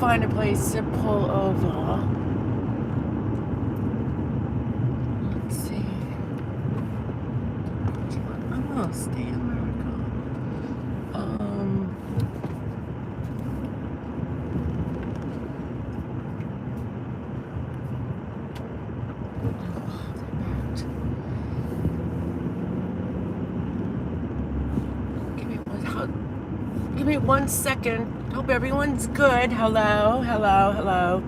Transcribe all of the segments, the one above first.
find a place to pull over. Let's see. Oh, stay in America. Give me 1 second. Hope everyone's good. Hello. Oh,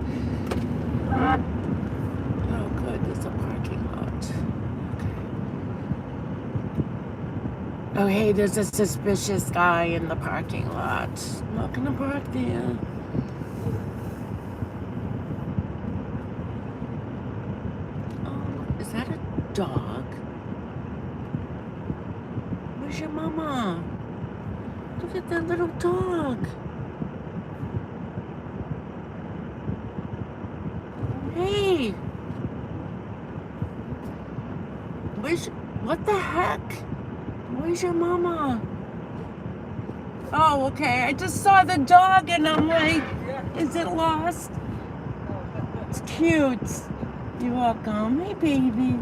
good. There's a parking lot. Okay. Oh, hey, there's a suspicious guy in the parking lot. I'm not gonna park there. Oh, is that a dog? Where's your mama? Look at that little dog. Hey. What the heck? Where's your mama? Oh, okay. I just saw the dog and I'm like, is it lost? It's cute. You're welcome. Hey, baby.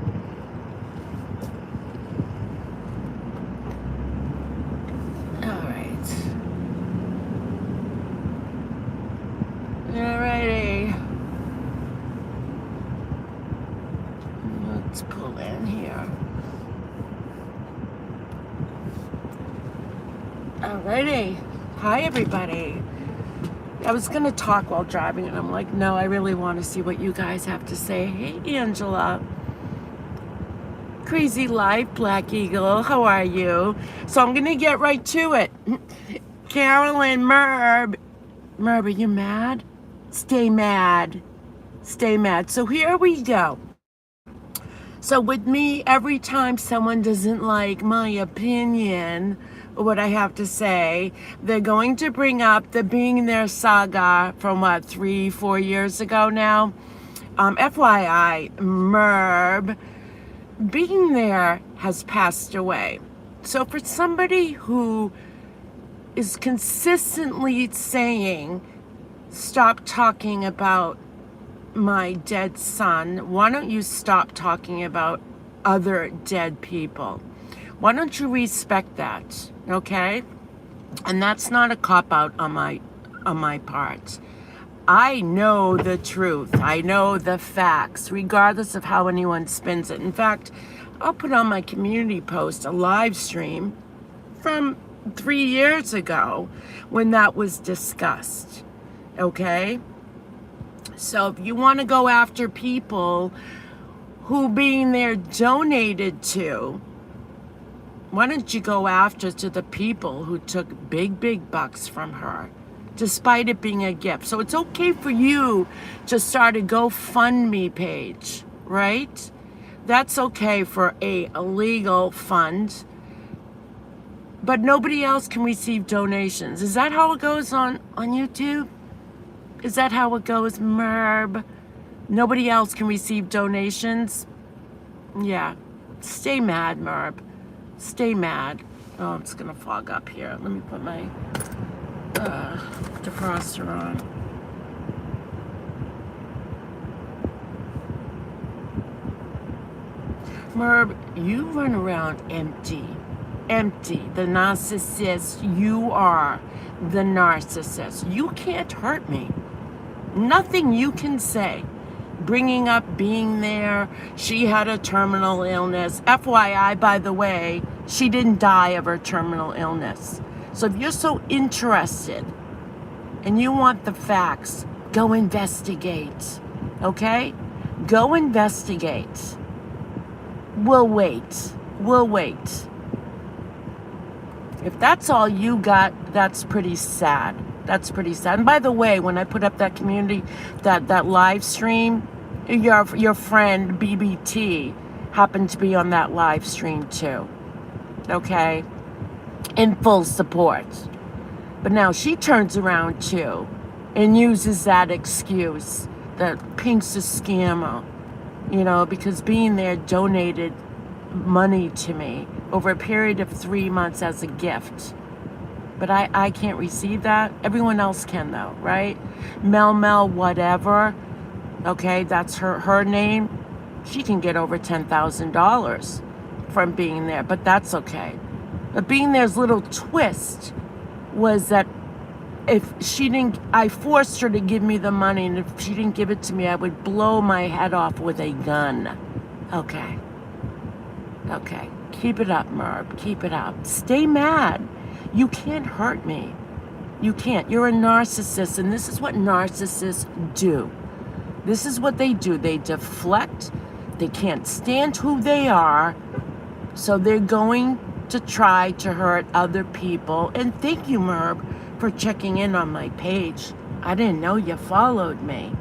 Alrighty. Let's pull in here. Alrighty. Hi, everybody. I was going to talk while driving, and I'm like, no, I really want to see what you guys have to say. Hey, Angela. Crazy Life, Black Eagle. How are you? So I'm going to get right to it. Carolyn, Merb. Merb, are you mad? Stay mad. Stay mad. So here we go. So with me, every time someone doesn't like my opinion or what I have to say, they're going to bring up the Being There saga from 3-4 years ago now. FYI, Merb, Being There has passed away. So for somebody who is consistently saying, stop talking about my dead son, why don't you stop talking about other dead people? Why don't you respect that, okay? And that's not a cop-out on my part. I know the truth. I know the facts, regardless of how anyone spins it. In fact, I'll put on my community post a live stream from 3 years ago when that was discussed, okay? So if you want to go after people who Being There donated to, why don't you go after to the people who took big bucks from her, despite it being a gift? So it's okay for you to start a GoFundMe page, right? That's okay for a legal fund. But nobody else can receive donations. Is that how it goes on YouTube? Is that how it goes, Merb? Nobody else can receive donations? Yeah. Stay mad, Merb. Stay mad. Oh, it's gonna fog up here. Let me put my defroster on. Merb, you run around empty. The narcissist. You are the narcissist. You can't hurt me. Nothing you can say. Bringing up Being There, she had a terminal illness. FYI, by the way, she didn't die of her terminal illness. So if you're so interested and you want the facts, go investigate. Okay? Go investigate. We'll wait. If that's all you got, that's pretty sad. And by the way, when I put up that community, that live stream, your friend BBT happened to be on that live stream too. Okay? In full support. But now she turns around too and uses that excuse that Pink's a scammer, because Being There donated money to me over a period of 3 months as a gift. But I can't receive that. Everyone else can though, right? Mel whatever. Okay, that's her name. She can get over $10,000 from being there, but that's okay. But being there's little twist was that if she didn't, I forced her to give me the money, and if she didn't give it to me, I would blow my head off with a gun. Okay. Okay. Keep it up, Merb. Keep it up. Stay mad. You can't hurt me. You can't. You're a narcissist, and this is what narcissists do. This is what they do. They deflect. They can't stand who they are, so they're going to try to hurt other people. And thank you, Merb, for checking in on my page. I didn't know you followed me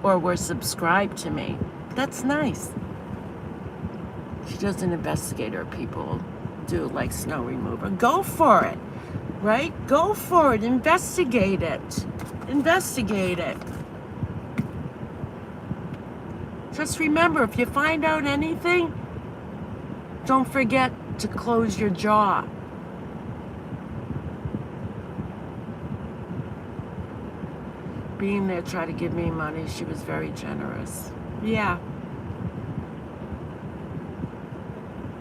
or were subscribed to me. That's nice. She doesn't investigate her people do, like snow remover. Go for it, right? Go for it. Investigate it. Investigate it. Just remember, if you find out anything, don't forget to close your jaw. Being there, try to give me money. She was very generous. Yeah.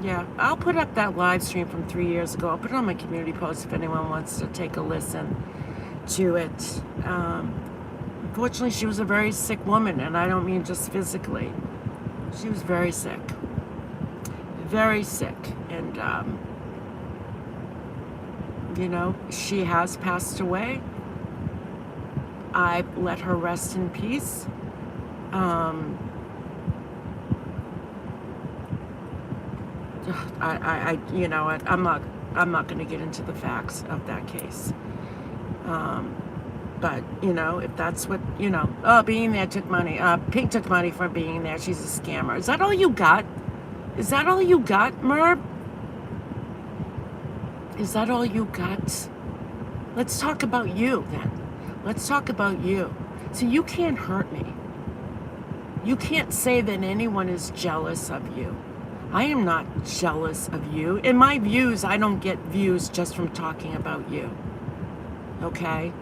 Yeah, I'll put up that live stream from 3 years ago. I'll put it on my community post if anyone wants to take a listen to it. Unfortunately, she was a very sick woman, and I don't mean just physically. She was very sick. Very sick. And, you know, she has passed away. I let her rest in peace. You know, I'm not going to get into the facts of that case. But, you know, if that's what, you know, oh, being there took money. Pink took money for being there. She's a scammer. Is that all you got? Is that all you got, Merb? Is that all you got? Let's talk about you then. Let's talk about you. So you can't hurt me. You can't say that anyone is jealous of you. I am not jealous of you. In my views, I don't get views just from talking about you. Okay?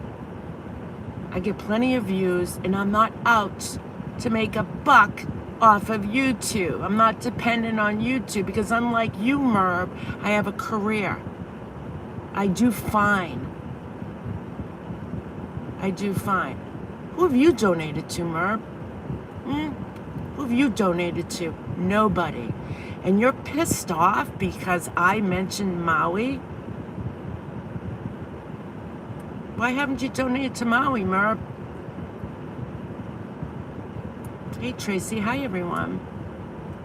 I get plenty of views, and I'm not out to make a buck off of YouTube. I'm not dependent on YouTube because unlike you, Merb, I have a career. I do fine. I do fine. Who have you donated to, Merb? Who have you donated to? Nobody. And you're pissed off because I mentioned Maui? Why haven't you donated to Maui, Merb? Hey, Tracy. Hi, everyone.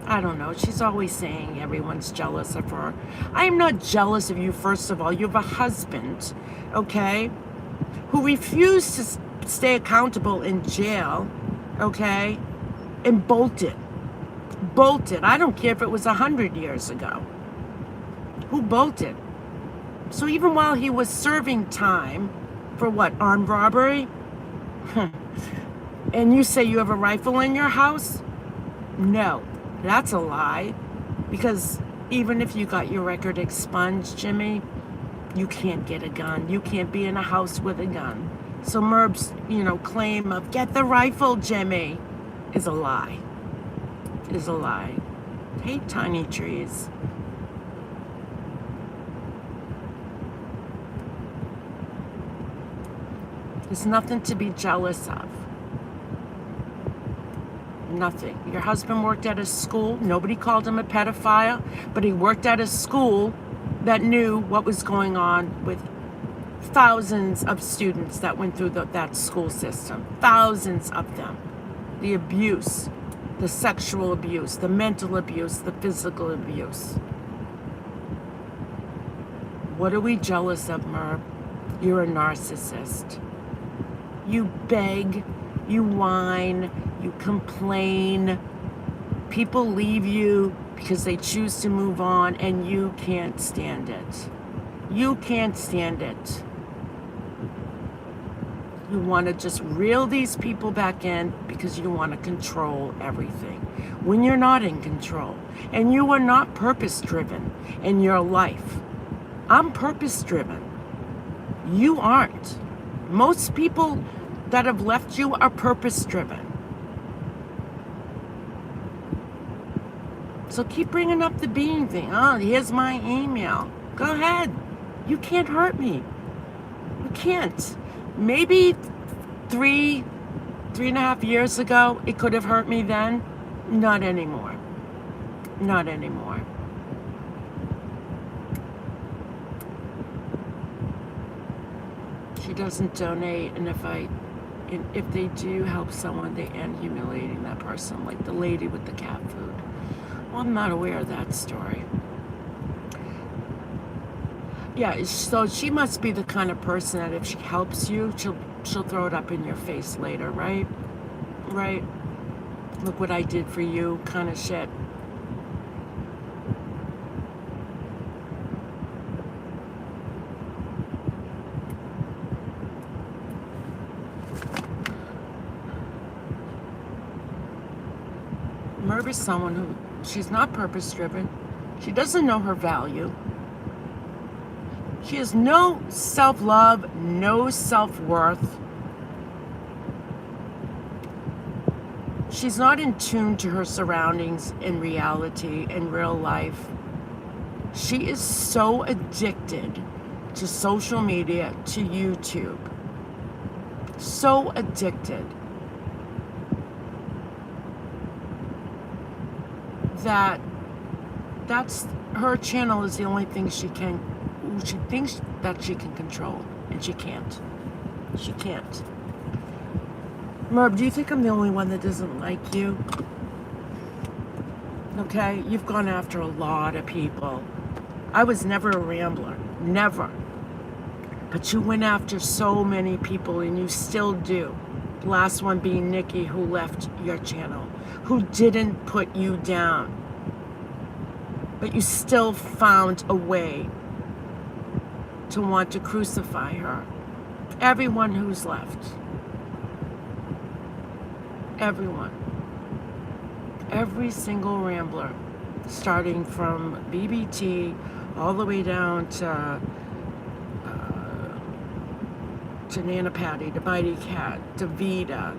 I don't know. She's always saying everyone's jealous of her. I am not jealous of you, first of all. You have a husband, okay, who refused to stay accountable in jail, okay, and bolted. Bolted. I don't care if it was 100 years ago. Who bolted? So even while he was serving time for what, armed robbery? And you say you have a rifle in your house? No, that's a lie. Because even if you got your record expunged, Jimmy, you can't get a gun. You can't be in a house with a gun. So Merb's, you know, claim of get the rifle, Jimmy, is a lie. Is a lie. Hey, tiny trees. There's nothing to be jealous of. Nothing. Your husband worked at a school. Nobody called him a pedophile, but he worked at a school that knew what was going on with thousands of students that went through that school system. Thousands of them. The abuse, the sexual abuse, the mental abuse, the physical abuse. What are we jealous of, Merb? You're a narcissist. You beg, you whine, you complain. People leave you because they choose to move on, and you can't stand it. You can't stand it. You want to just reel these people back in because you want to control everything when you're not in control. And you are not purpose-driven in your life. I'm purpose-driven. You aren't. Most people that have left you are purpose-driven. So keep bringing up the bean thing. Oh, here's my email. Go ahead. You can't hurt me. You can't. Maybe 3.5 years ago, it could have hurt me then. Not anymore. Not anymore. She doesn't donate, and if they do help someone, they end humiliating that person, like the lady with the cat food. Well, I'm not aware of that story. Yeah, so she must be the kind of person that if she helps you, she'll throw it up in your face later, right? Right? Look what I did for you, kind of shit. Merv is someone who, she's not purpose-driven. She doesn't know her value. She has no self-love, no self-worth. She's not in tune to her surroundings in reality, in real life. She is so addicted to social media, to YouTube. So addicted that's her channel is the only thing she thinks that she can control, and she can't. She can't. Merv, do you think I'm the only one that doesn't like you? Okay, you've gone after a lot of people. I was never a rambler, never. But you went after so many people, and you still do. The last one being Nikki, who left your channel, who didn't put you down. But you still found a way to want to crucify her. Everyone who's left. Everyone. Every single rambler, starting from BBT all the way down to Nana Patty, to Mighty Cat, to Vita.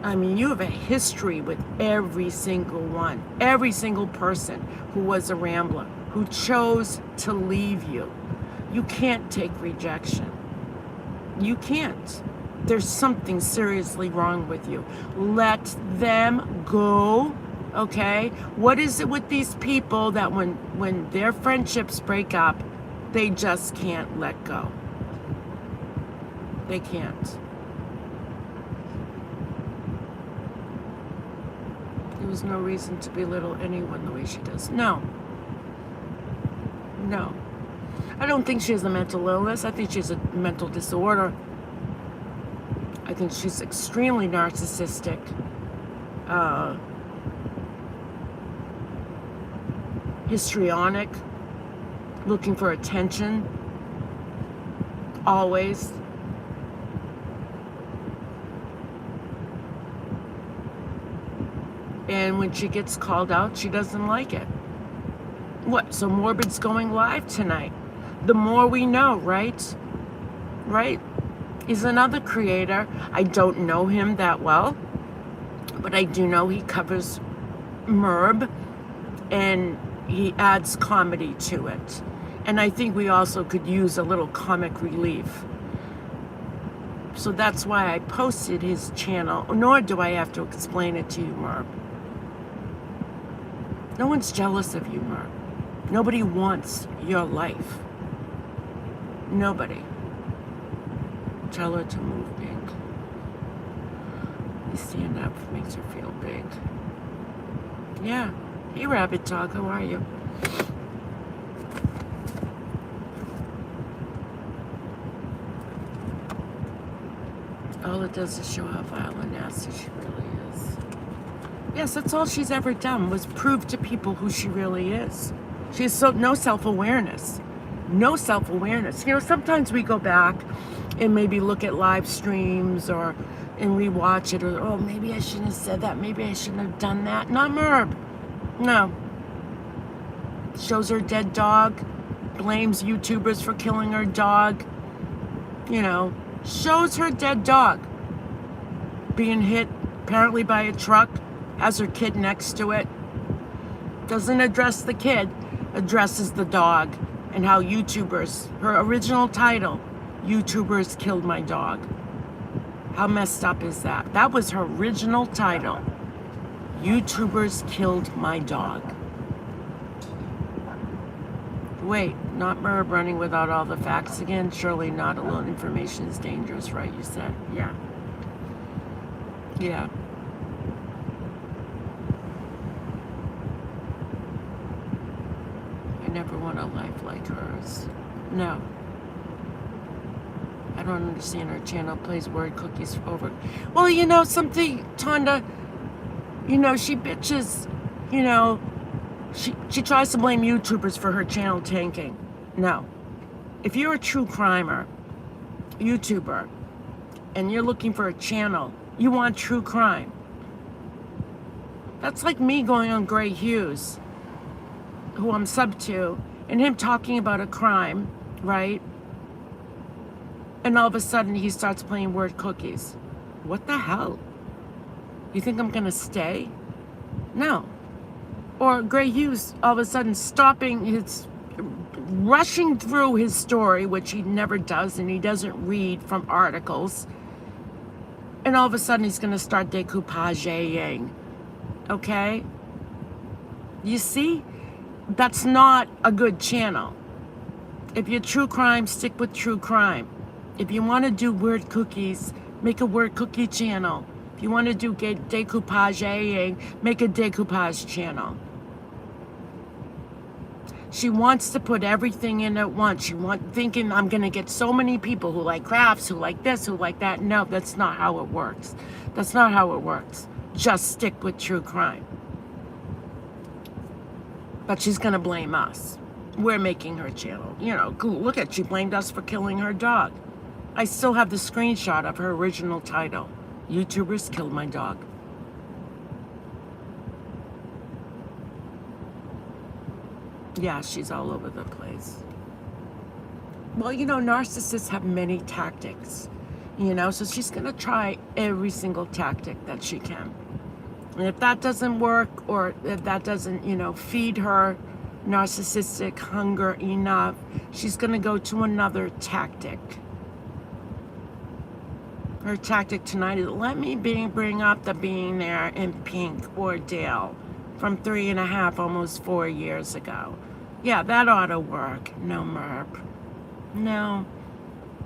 I mean, you have a history with every single one, every single person who was a rambler, who chose to leave you. You can't take rejection. You can't. There's something seriously wrong with you. Let them go, okay? What is it with these people that when their friendships break up, they just can't let go? They can't. There was no reason to belittle anyone the way she does. No. No. I don't think she has a mental illness. I think she has a mental disorder. I think she's extremely narcissistic. Histrionic. Looking for attention. Always. And when she gets called out, she doesn't like it. What? So Morbid's going live tonight. The more we know, right? Right? He's another creator. I don't know him that well, but I do know he covers Merb, and he adds comedy to it. And I think we also could use a little comic relief. So that's why I posted his channel, nor do I have to explain it to you, Merb. No one's jealous of you, Merb. Nobody wants your life. Nobody. Tell her to move big. You stand up, makes her feel big. Yeah. Hey, Rabbit Dog, how are you? All it does is show how vile and nasty she really is. Yes, that's all she's ever done, was prove to people who she really is. She has no self-awareness. No self-awareness. You know, sometimes we go back and maybe look at live streams and rewatch it, or, oh, maybe I shouldn't have said that, maybe I shouldn't have done that. Not Merb. No. Shows her dead dog, blames YouTubers for killing her dog, you know, shows her dead dog being hit apparently by a truck, has her kid next to it, doesn't address the kid, addresses the dog, and how YouTubers, her original title, YouTubers killed my dog. How messed up is that? That was her original title. YouTubers killed my dog. Wait, not Merb running without all the facts again? Surely not alone information is dangerous, right? You said. Yeah. Yeah. I never want a life like hers. No. I don't understand her channel plays word cookies over. Well, you know something, Tonda, you know, she bitches, you know, she tries to blame YouTubers for her channel tanking. No. If you're a true crimer, YouTuber, and you're looking for a channel, you want true crime. That's like me going on Gray Hughes, who I'm sub to, and him talking about a crime, right? And all of a sudden he starts playing word cookies. What the hell? You think I'm gonna stay? No. Or Gray Hughes all of a sudden rushing through his story, which he never does, and he doesn't read from articles. And all of a sudden he's gonna start decoupaging. Okay? You see? That's not a good channel. If you're true crime, stick with true crime. If you want to do word cookies, make a word cookie channel. If you want to do decoupaging, make a decoupage channel. She wants to put everything in at once. Thinking I'm going to get so many people who like crafts, who like this, who like that. No, that's not how it works. That's not how it works. Just stick with true crime. But she's going to blame us. We're making her channel. You know, look at, she blamed us for killing her dog. I still have the screenshot of her original title. YouTubers killed my dog. Yeah, she's all over the place. Well, you know, narcissists have many tactics, you know, so she's going to try every single tactic that she can. And if that doesn't work, or if that doesn't, you know, feed her narcissistic hunger enough, she's going to go to another tactic. Her tactic tonight is, let me bring up the being there in pink ordeal from 3.5, almost 4 years ago. Yeah, that ought to work. No, Merb. No,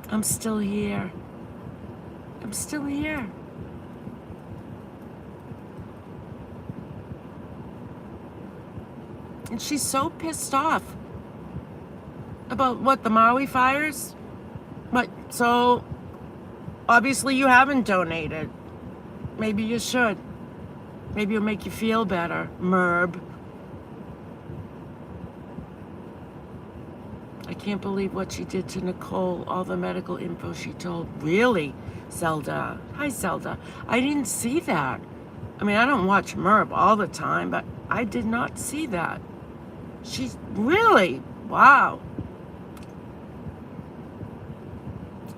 I'm still here. I'm still here. And she's so pissed off about what, the Maui fires? But so obviously you haven't donated. Maybe you should. Maybe it'll make you feel better, Merb. I can't believe what she did to Nicole, all the medical info she told. Really, Zelda? Hi, Zelda. I didn't see that. I mean, I don't watch Merb all the time, but I did not see that. She's really, wow.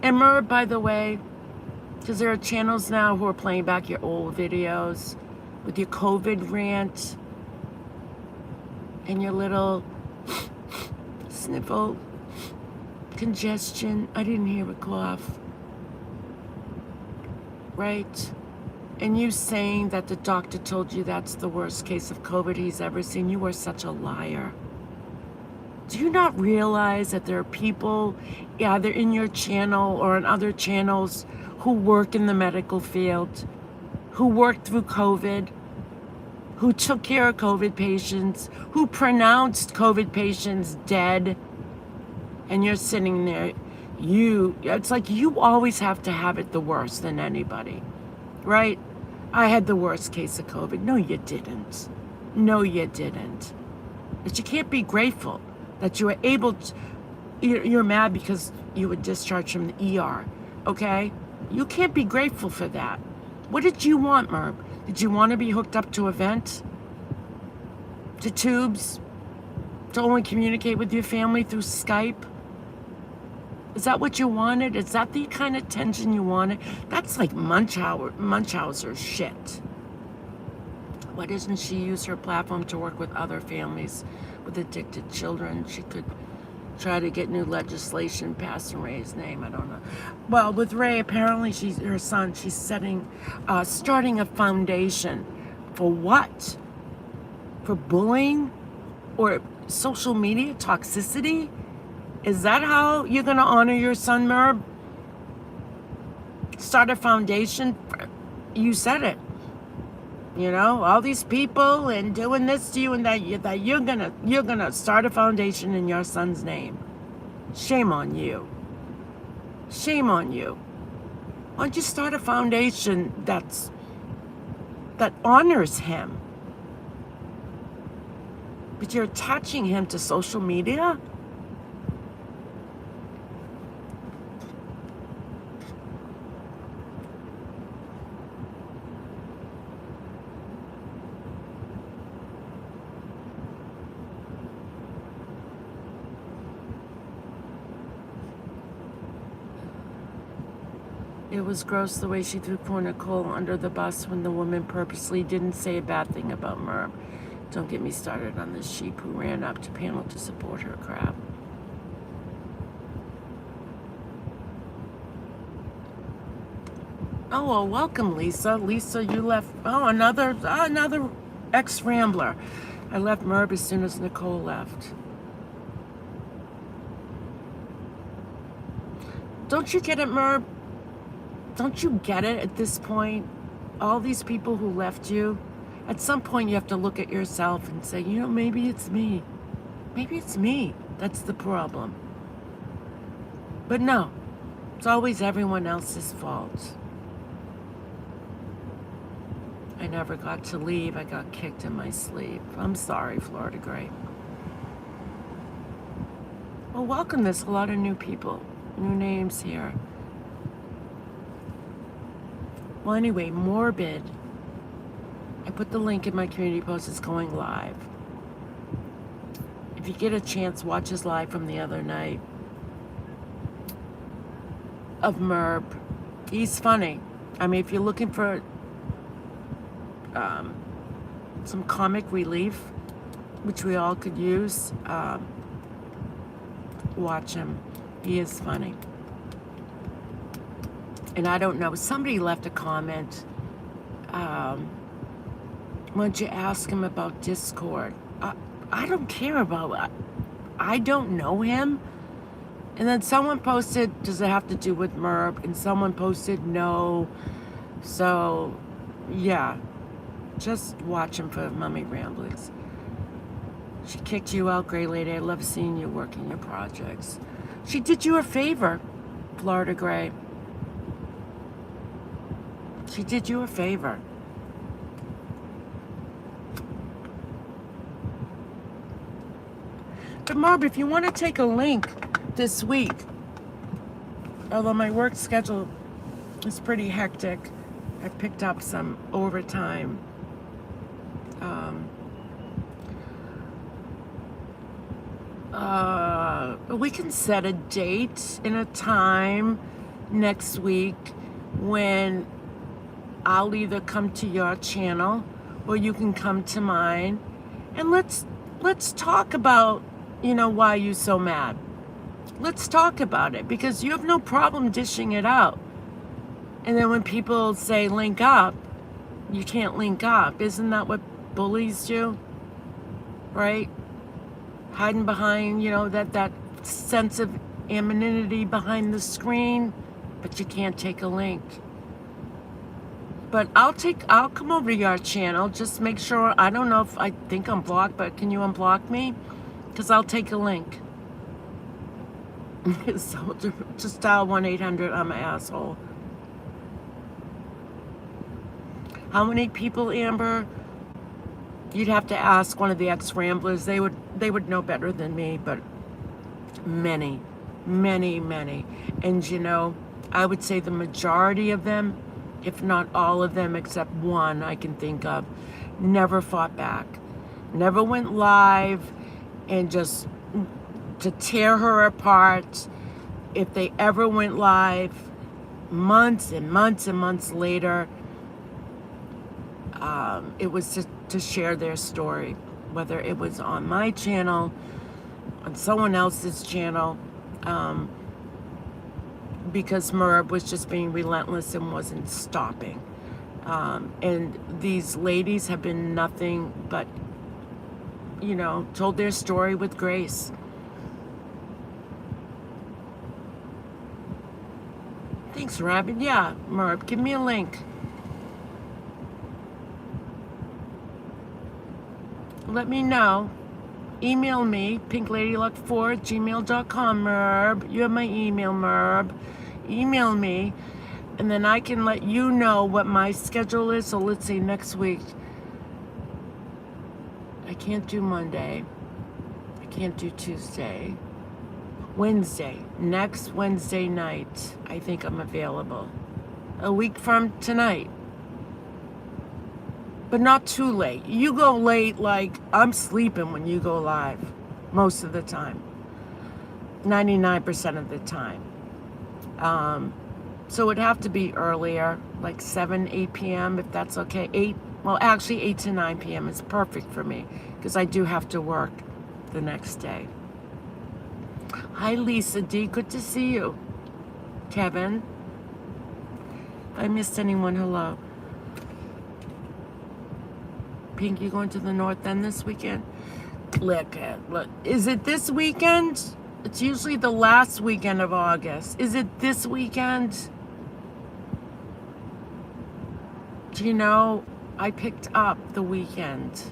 And Merb, by the way, because there are channels now who are playing back your old videos with your COVID rant and your little sniffle, congestion. I didn't hear a cough. Right? And you saying that the doctor told you that's the worst case of COVID he's ever seen. You are such a liar. Do you not realize that there are people, either in your channel or on other channels, who work in the medical field, who worked through COVID, who took care of COVID patients, who pronounced COVID patients dead, and you're sitting there, it's like you always have to have it the worst than anybody, right? I had the worst case of COVID. No, you didn't. No, you didn't. But you can't be grateful that you were able to, you're mad because you were discharged from the ER, okay? You can't be grateful for that. What did you want, Merb? Did you want to be hooked up to a vent? To tubes? To only communicate with your family through Skype? Is that what you wanted? Is that the kind of attention you wanted? That's like Munchausen shit. Why doesn't she use her platform to work with other families with addicted children? She could try to get new legislation passed in Ray's name. I don't know. Well, with Ray, apparently her son, she's starting a foundation. For what? For bullying or social media toxicity? Is that how you're going to honor your son, Merb? Start a foundation? You said it. You know, all these people and doing this to you and that you're gonna start a foundation in your son's name. Shame on you. Shame on you. Why don't you start a foundation that honors him? But you're attaching him to social media? It was gross the way she threw poor Nicole under the bus when the woman purposely didn't say a bad thing about Merb. Don't get me started on this sheep who ran up to panel to support her crap. Oh, well, welcome, Lisa. Lisa, you left. Oh, another ex-rambler. I left Merb as soon as Nicole left. Don't you get it, Merb? Don't you get it at this point? All these people who left you, at some point you have to look at yourself and say, you know, maybe it's me. Maybe it's me. That's the problem. But no, it's always everyone else's fault. I never got to leave. I got kicked in my sleep. I'm sorry, Florida Gray. Well, welcome. There's a lot of new people, new names here. Well, anyway, Morbid. I put the link in my community post. It's going live. If you get a chance, watch his live from the other night of Merb. He's funny. I mean, if you're looking for some comic relief, which we all could use, watch him. He is funny. And I don't know, somebody left a comment. Why don't you ask him about Discord? I don't care about it. I don't know him. And then someone posted, does it have to do with Merb? And someone posted no. So, yeah. Just watch him for Mummy Ramblings. She kicked you out, Gray Lady. I love seeing you working your projects. She did you a favor, Florida Gray. She did you a favor. But Merb, if you want to take a link this week, although my work schedule is pretty hectic, I picked up some overtime. We can set a date and a time next week when I'll either come to your channel or you can come to mine, and let's talk about, you know, why you so mad. Let's talk about it, because you have no problem dishing it out. And then when people say link up, you can't link up. Isn't that what bullies do? Right? Hiding behind, you know, that sense of anonymity behind the screen, but you can't take a link. But I'll come over to your channel. Just make sure, I don't know if, I think I'm blocked, but can you unblock me? Because I'll take a link. So just dial 1-800, I'm an asshole. How many people, Amber? You'd have to ask one of the ex-ramblers. They would know better than me, but many. And you know, I would say the majority of them, if not all of them except one I can think of, never fought back. Never went live and just to tear her apart if they ever went live months and months and months later, it was to share their story, whether it was on my channel, on someone else's channel, because Merb was just being relentless and wasn't stopping. And these ladies have been nothing but, told their story with grace. Thanks, Rabbit. Yeah, Merb, give me a link. Let me know. Email me, pinkladylove4@gmail.com, Merb. You have my email, Merb. Email me, and then I can let you know what my schedule is. So let's say next week. I can't do Monday. I can't do Tuesday. Wednesday. Next Wednesday night, I think I'm available. A week from tonight. But not too late. You go late, like I'm sleeping when you go live. Most of the time. 99% of the time. So it'd have to be earlier, like 7, 8 p.m. if that's okay. 8 to 9 p.m. is perfect for me because I do have to work the next day. Hi, Lisa D. Good to see you. Kevin. If I missed anyone, hello. Pink, you going to the North End this weekend? Look, is it this weekend? It's usually the last weekend of August. Is it this weekend? Do you know, I picked up the weekend.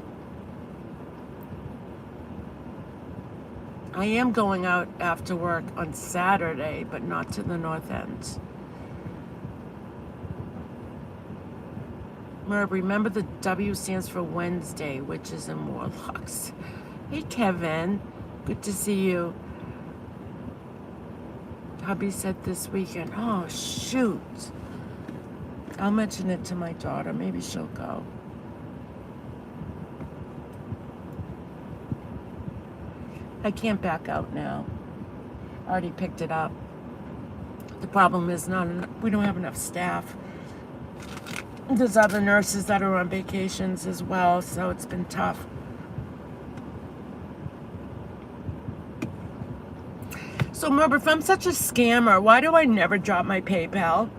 I am going out after work on Saturday, but not to the North End. Merb, remember the W stands for Wednesday, witches and warlocks. Hey, Kevin. Good to see you. Hubby said this weekend. Oh, shoot. I'll mention it to my daughter. Maybe she'll go. I can't back out now. I already picked it up. The problem is we don't have enough staff. There's other nurses that are on vacations as well, so it's been tough. So remember, if I'm such a scammer, why do I never drop my PayPal?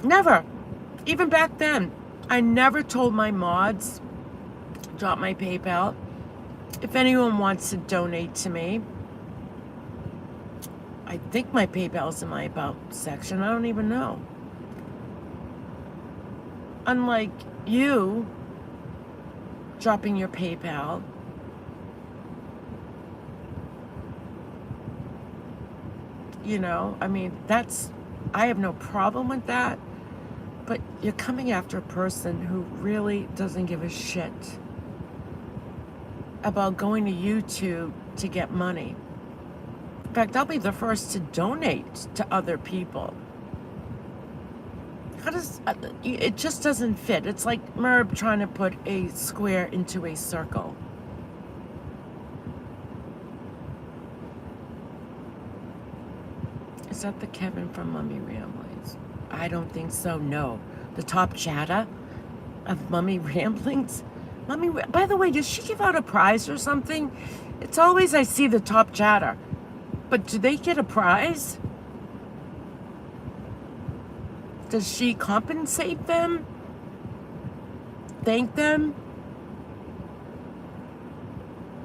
Never. Even back then, I never told my mods, drop my PayPal. If anyone wants to donate to me, I think my PayPal's in my About section. I don't even know. Unlike you dropping your PayPal, I mean, I have no problem with that, but you're coming after a person who really doesn't give a shit about going to YouTube to get money. In fact, I'll be the first to donate to other people. It just doesn't fit. It's like Merb trying to put a square into a circle. Is that the Kevin from Mummy Ramblings? I don't think so, no. The top chatter of Mummy Ramblings? By the way, does she give out a prize or something? It's always I see the top chatter. But do they get a prize? Does she compensate them? Thank them?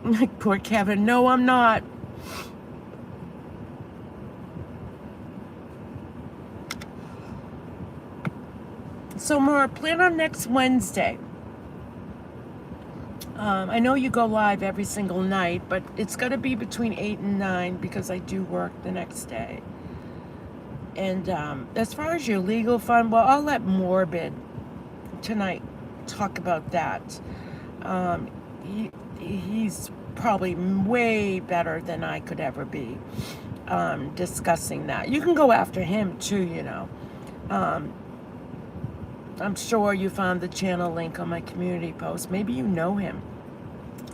Like, poor Kevin. No, I'm not. So, Maura, plan on next Wednesday. I know you go live every single night, but it's going to be between 8 and 9 because I do work the next day. And as far as your legal fund, well, I'll let Morbid tonight talk about that. He's probably way better than I could ever be discussing that. You can go after him too, I'm sure you found the channel link on my community post. Maybe you know him.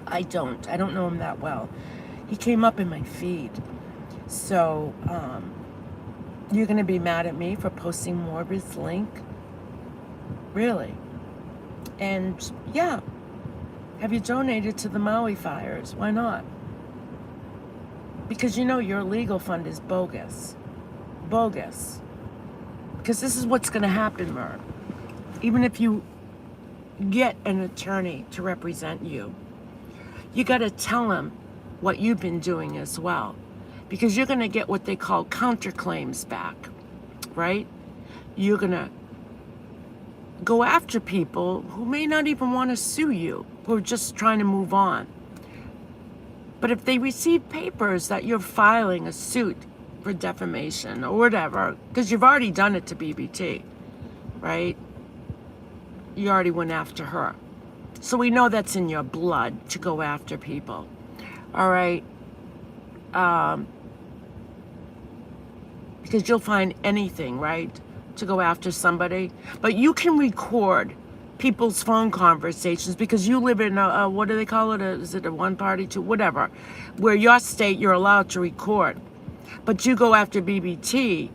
I don't know him that well. He came up in my feed. So, you're going to be mad at me for posting Morbid's link? Really? And, yeah. Have you donated to the Maui fires? Why not? Because you know your legal fund is bogus. Bogus. Because this is what's going to happen, Merv. Even if you get an attorney to represent you, you got to tell him what you've been doing as well. Because you're going to get what they call counterclaims back, right? You're going to go after people who may not even want to sue you, who are just trying to move on. But if they receive papers that you're filing a suit for defamation or whatever, because you've already done it to BBT, right? You already went after her. So we know that's in your blood to go after people. All right? Because you'll find anything, right, to go after somebody. But you can record people's phone conversations because you live in a what do they call it? Is it a one party, two, whatever, where your state you're allowed to record. But you go after BBT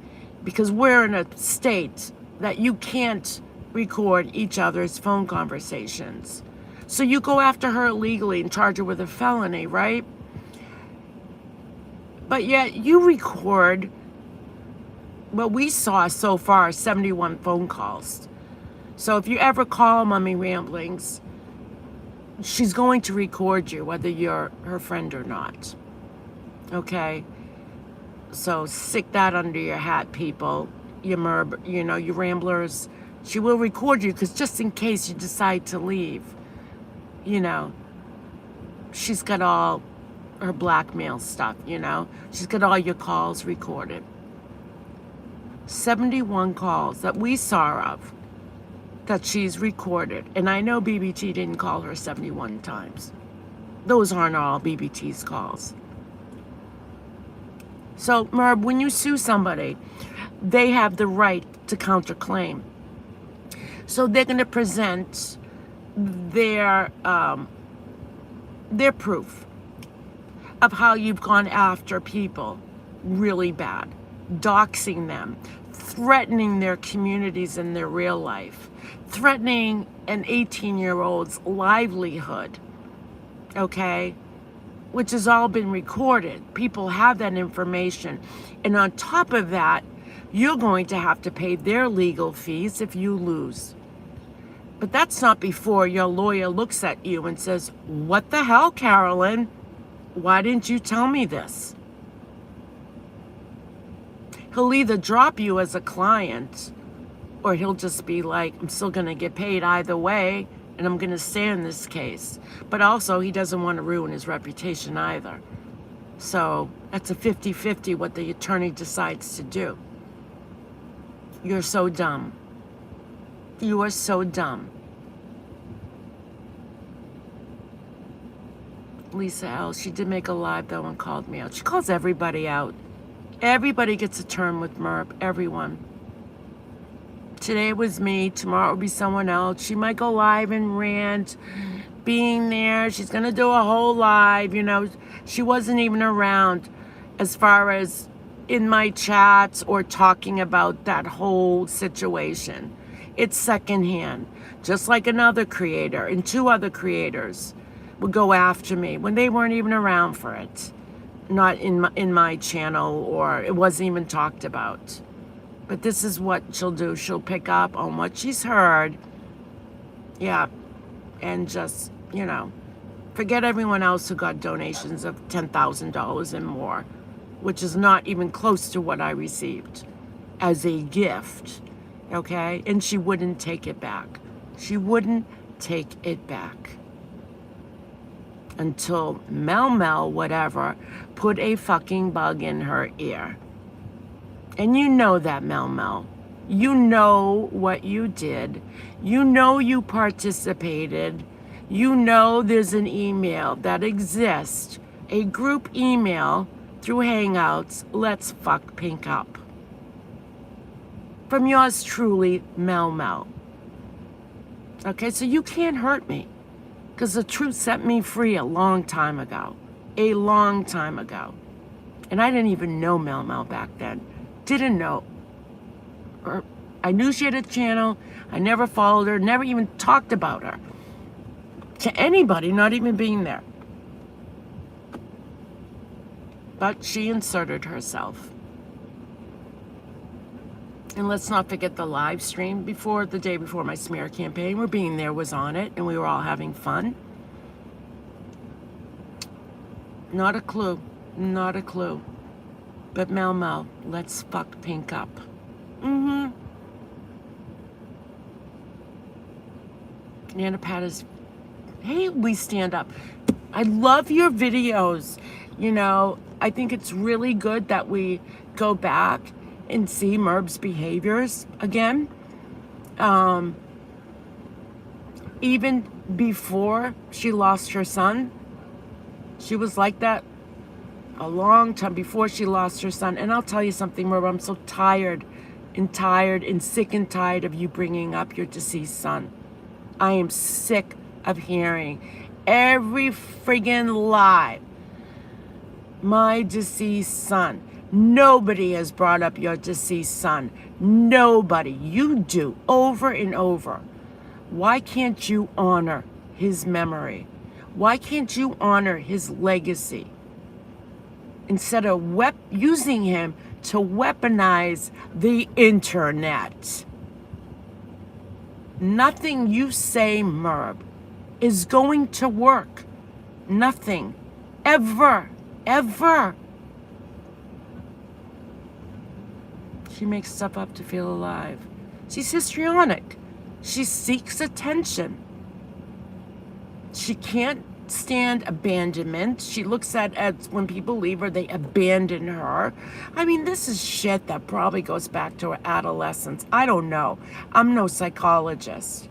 because we're in a state that you can't record each other's phone conversations. So you go after her illegally and charge her with a felony, right? But yet you record what we saw so far, 71 phone calls. So if you ever call Mummy Ramblings, she's going to record you, whether you're her friend or not. Okay? So stick that under your hat, people. You know, you ramblers. She will record you because just in case you decide to leave, you know, she's got all her blackmail stuff, you know. She's got all your calls recorded. 71 calls that we saw of that she's recorded. And I know BBT didn't call her 71 times. Those aren't all BBT's calls. So, Merb, when you sue somebody, they have the right to counterclaim. So they're going to present their proof of how you've gone after people really bad, doxing them, threatening their communities in their real life, threatening an 18-year-old's livelihood, okay? Which has all been recorded. People have that information. And on top of that, you're going to have to pay their legal fees if you lose. But that's not before your lawyer looks at you and says, "What the hell, Carolyn? Why didn't you tell me this?" He'll either drop you as a client, or he'll just be like, "I'm still going to get paid either way, and I'm going to stay in this case." But also, he doesn't want to ruin his reputation either. So that's a 50-50 what the attorney decides to do. You're so dumb. You are so dumb. Lisa L., she did make a live though and called me out. She calls everybody out. Everybody gets a turn with Merp. Everyone. Today it was me. Tomorrow it will be someone else. She might go live and rant. Being there, she's going to do a whole live. You know, she wasn't even around as far as in my chats or talking about that whole situation. It's secondhand. Just like another creator and two other creators would go after me when they weren't even around for it. Not in my channel, or it wasn't even talked about. But this is what she'll do. She'll pick up on what she's heard. Yeah. And just, you know, forget everyone else who got donations of $10,000 and more, which is not even close to what I received as a gift. Okay? And she wouldn't take it back. She wouldn't take it back. Until Mel whatever put a fucking bug in her ear. And you know that, Mel. You know what you did. You know you participated. You know there's an email that exists, a group email through Hangouts, Let's Fuck Pink Up. From yours truly, Mel. Okay, so you can't hurt me, because the truth set me free a long time ago. a long time ago. And I didn't even know Mel Mel back then. Didn't know. Or I knew she had a channel. I never followed her, never even talked about her to anybody, not even being there. But she inserted herself. And let's not forget the live stream the day before my smear campaign, where Being There was on it, and we were all having fun. Not a clue. Not a clue. But Mel Mel, let's fuck Pink up. Nana Pat is, hey, we stand up. I love your videos. You know, I think it's really good that we go back and see Merb's behaviors again. Even before she lost her son, she was like that a long time before she lost her son. And I'll tell you something, Merb, I'm so tired and sick and tired of you bringing up your deceased son. I am sick of hearing every friggin' lie. My deceased son. Nobody has brought up your deceased son. Nobody. You do, over and over. Why can't you honor his memory? Why can't you honor his legacy? Instead of using him to weaponize the internet. Nothing you say, Merb, is going to work. Nothing. Ever. Ever. She makes stuff up to feel alive. She's histrionic. She seeks attention. She can't stand abandonment. She looks at when people leave her, they abandon her. I mean, this is shit that probably goes back to her adolescence. I don't know. I'm no psychologist.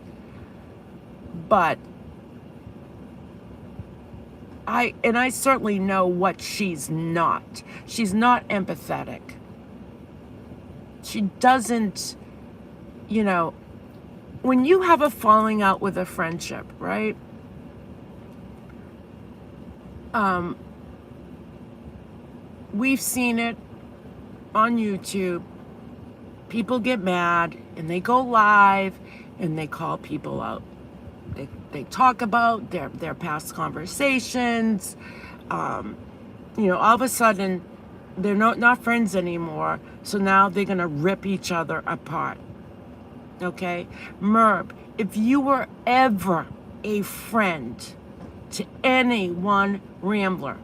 But I certainly know what she's not. She's not empathetic. She doesn't, you know, when you have a falling out with a friendship, right? We've seen it on YouTube. People get mad and they go live and they call people out. They talk about their past conversations. You know, all of a sudden they're not friends anymore. So now they're gonna rip each other apart. Okay, Merb, if you were ever a friend to any one rambler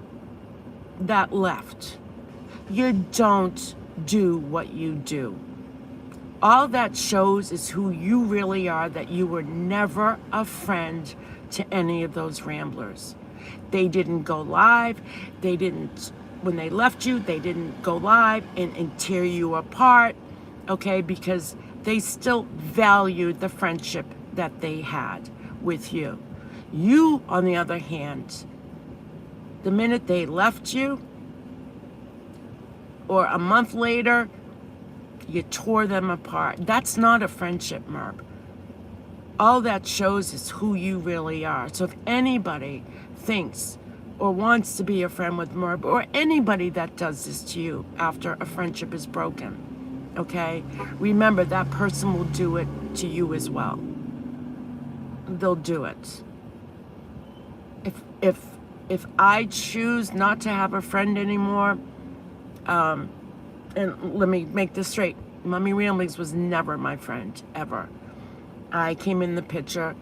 that left, you don't do what you do. All that shows is who you really are, that you were never a friend to any of those ramblers. They didn't go live. When they left you, they didn't go live and tear you apart, okay, because they still valued the friendship that they had with you. You, on the other hand, the minute they left you, or a month later, you tore them apart. That's not a friendship, Merb. All that shows is who you really are. So if anybody thinks or wants to be a friend with Merb, or anybody that does this to you after a friendship is broken, okay, remember that person will do it to you as well. They'll do it. If I choose not to have a friend anymore, and let me make this straight, Mummy Ramblings was never my friend, ever. I came in the picture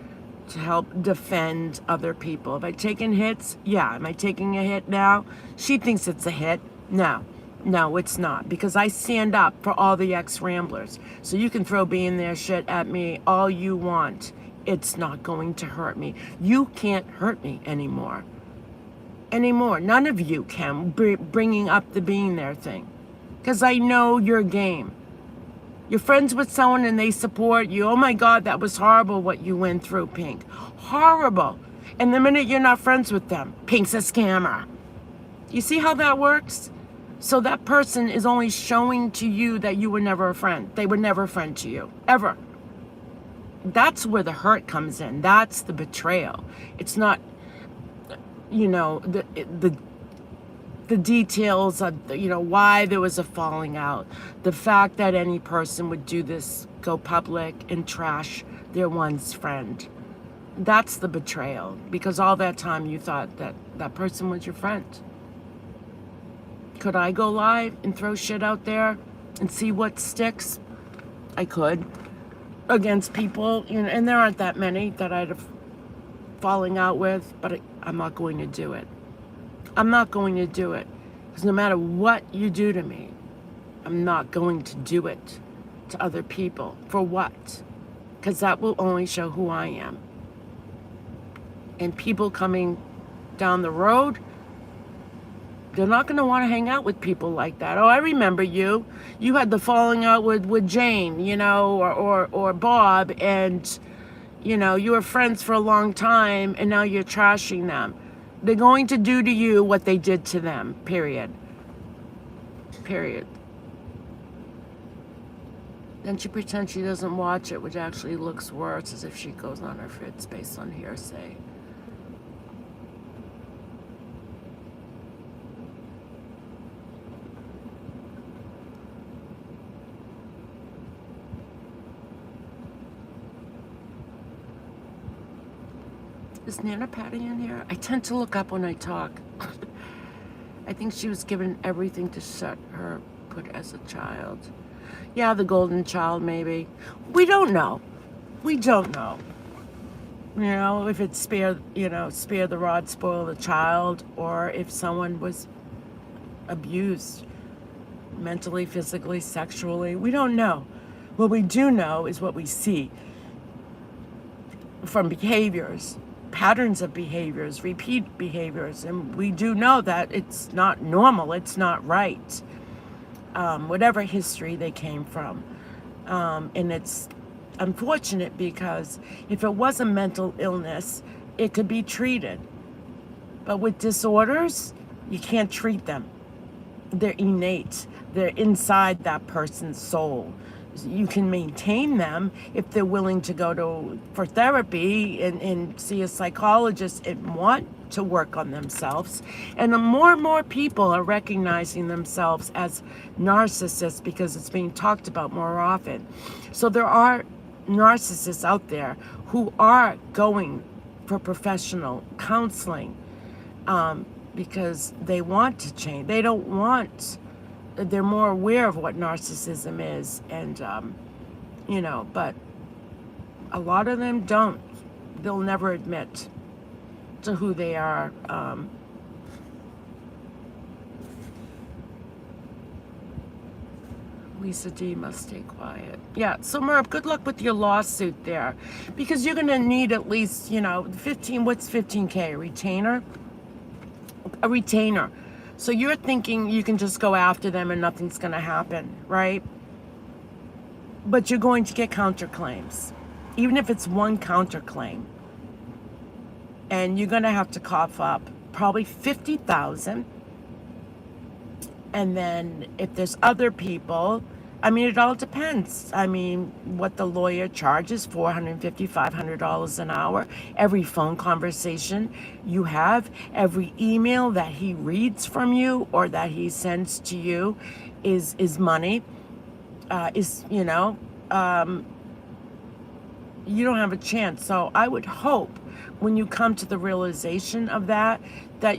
to help defend other people. Have I taken hits? Yeah. Am I taking a hit now? She thinks it's a hit. No, it's not, because I stand up for all the ex-ramblers. So you can throw Being There shit at me all you want. It's not going to hurt me. You can't hurt me anymore. None of you can, bringing up the Being There thing. Because I know your game. You're friends with someone and they support you. Oh my God, that was horrible what you went through, Pink. Horrible. And the minute you're not friends with them, Pink's a scammer. You see how that works? So that person is only showing to you that you were never a friend. They were never a friend to you, ever. That's where the hurt comes in. That's the betrayal. It's not, you know, the details of, why there was a falling out. The fact that any person would do this, go public and trash their one's friend. That's the betrayal, because all that time you thought that that person was your friend. Could I go live and throw shit out there and see what sticks? I could. Against people, and there aren't that many that I'd have falling out with, but I'm not going to do it. I'm not going to do it. Because no matter what you do to me, I'm not going to do it to other people. For what? Because that will only show who I am. And people coming down the road, they're not going to want to hang out with people like that. Oh, I remember you. You had the falling out with Jane, or Bob, and, you were friends for a long time, and now you're trashing them. They're going to do to you what they did to them, period. Period. Then she pretends she doesn't watch it, which actually looks worse, as if she goes on her fits based on hearsay. Is Nana Patty in here? I tend to look up when I talk. I think she was given everything to set her put as a child. Yeah, the golden child, maybe. We don't know. We don't know. If it's spare the rod, spoil the child, or if someone was abused mentally, physically, sexually. We don't know. What we do know is what we see from behaviors. Patterns of behaviors, repeat behaviors, and we do know that it's not normal, it's not right, whatever history they came from, and it's unfortunate because if it was a mental illness, it could be treated, but with disorders, you can't treat them. They're innate, they're inside that person's soul. You can maintain them if they're willing to go for therapy and see a psychologist and want to work on themselves. And more and more people are recognizing themselves as narcissists because it's being talked about more often. So there are narcissists out there who are going for professional counseling because they want to change. They don't want... They're more aware of what narcissism is, and but a lot of them don't. They'll never admit to who they are. Lisa D must stay quiet. Yeah, so Merv, good luck with your lawsuit there, because you're gonna need at least 15. What's 15K? A retainer. So you're thinking you can just go after them and nothing's going to happen, right? But you're going to get counterclaims, even if it's one counterclaim. And you're going to have to cough up probably $50,000. And then if there's other people, it all depends. What the lawyer charges, $450, $500 an hour. Every phone conversation you have, every email that he reads from you or that he sends to you is money. You don't have a chance. So I would hope when you come to the realization of that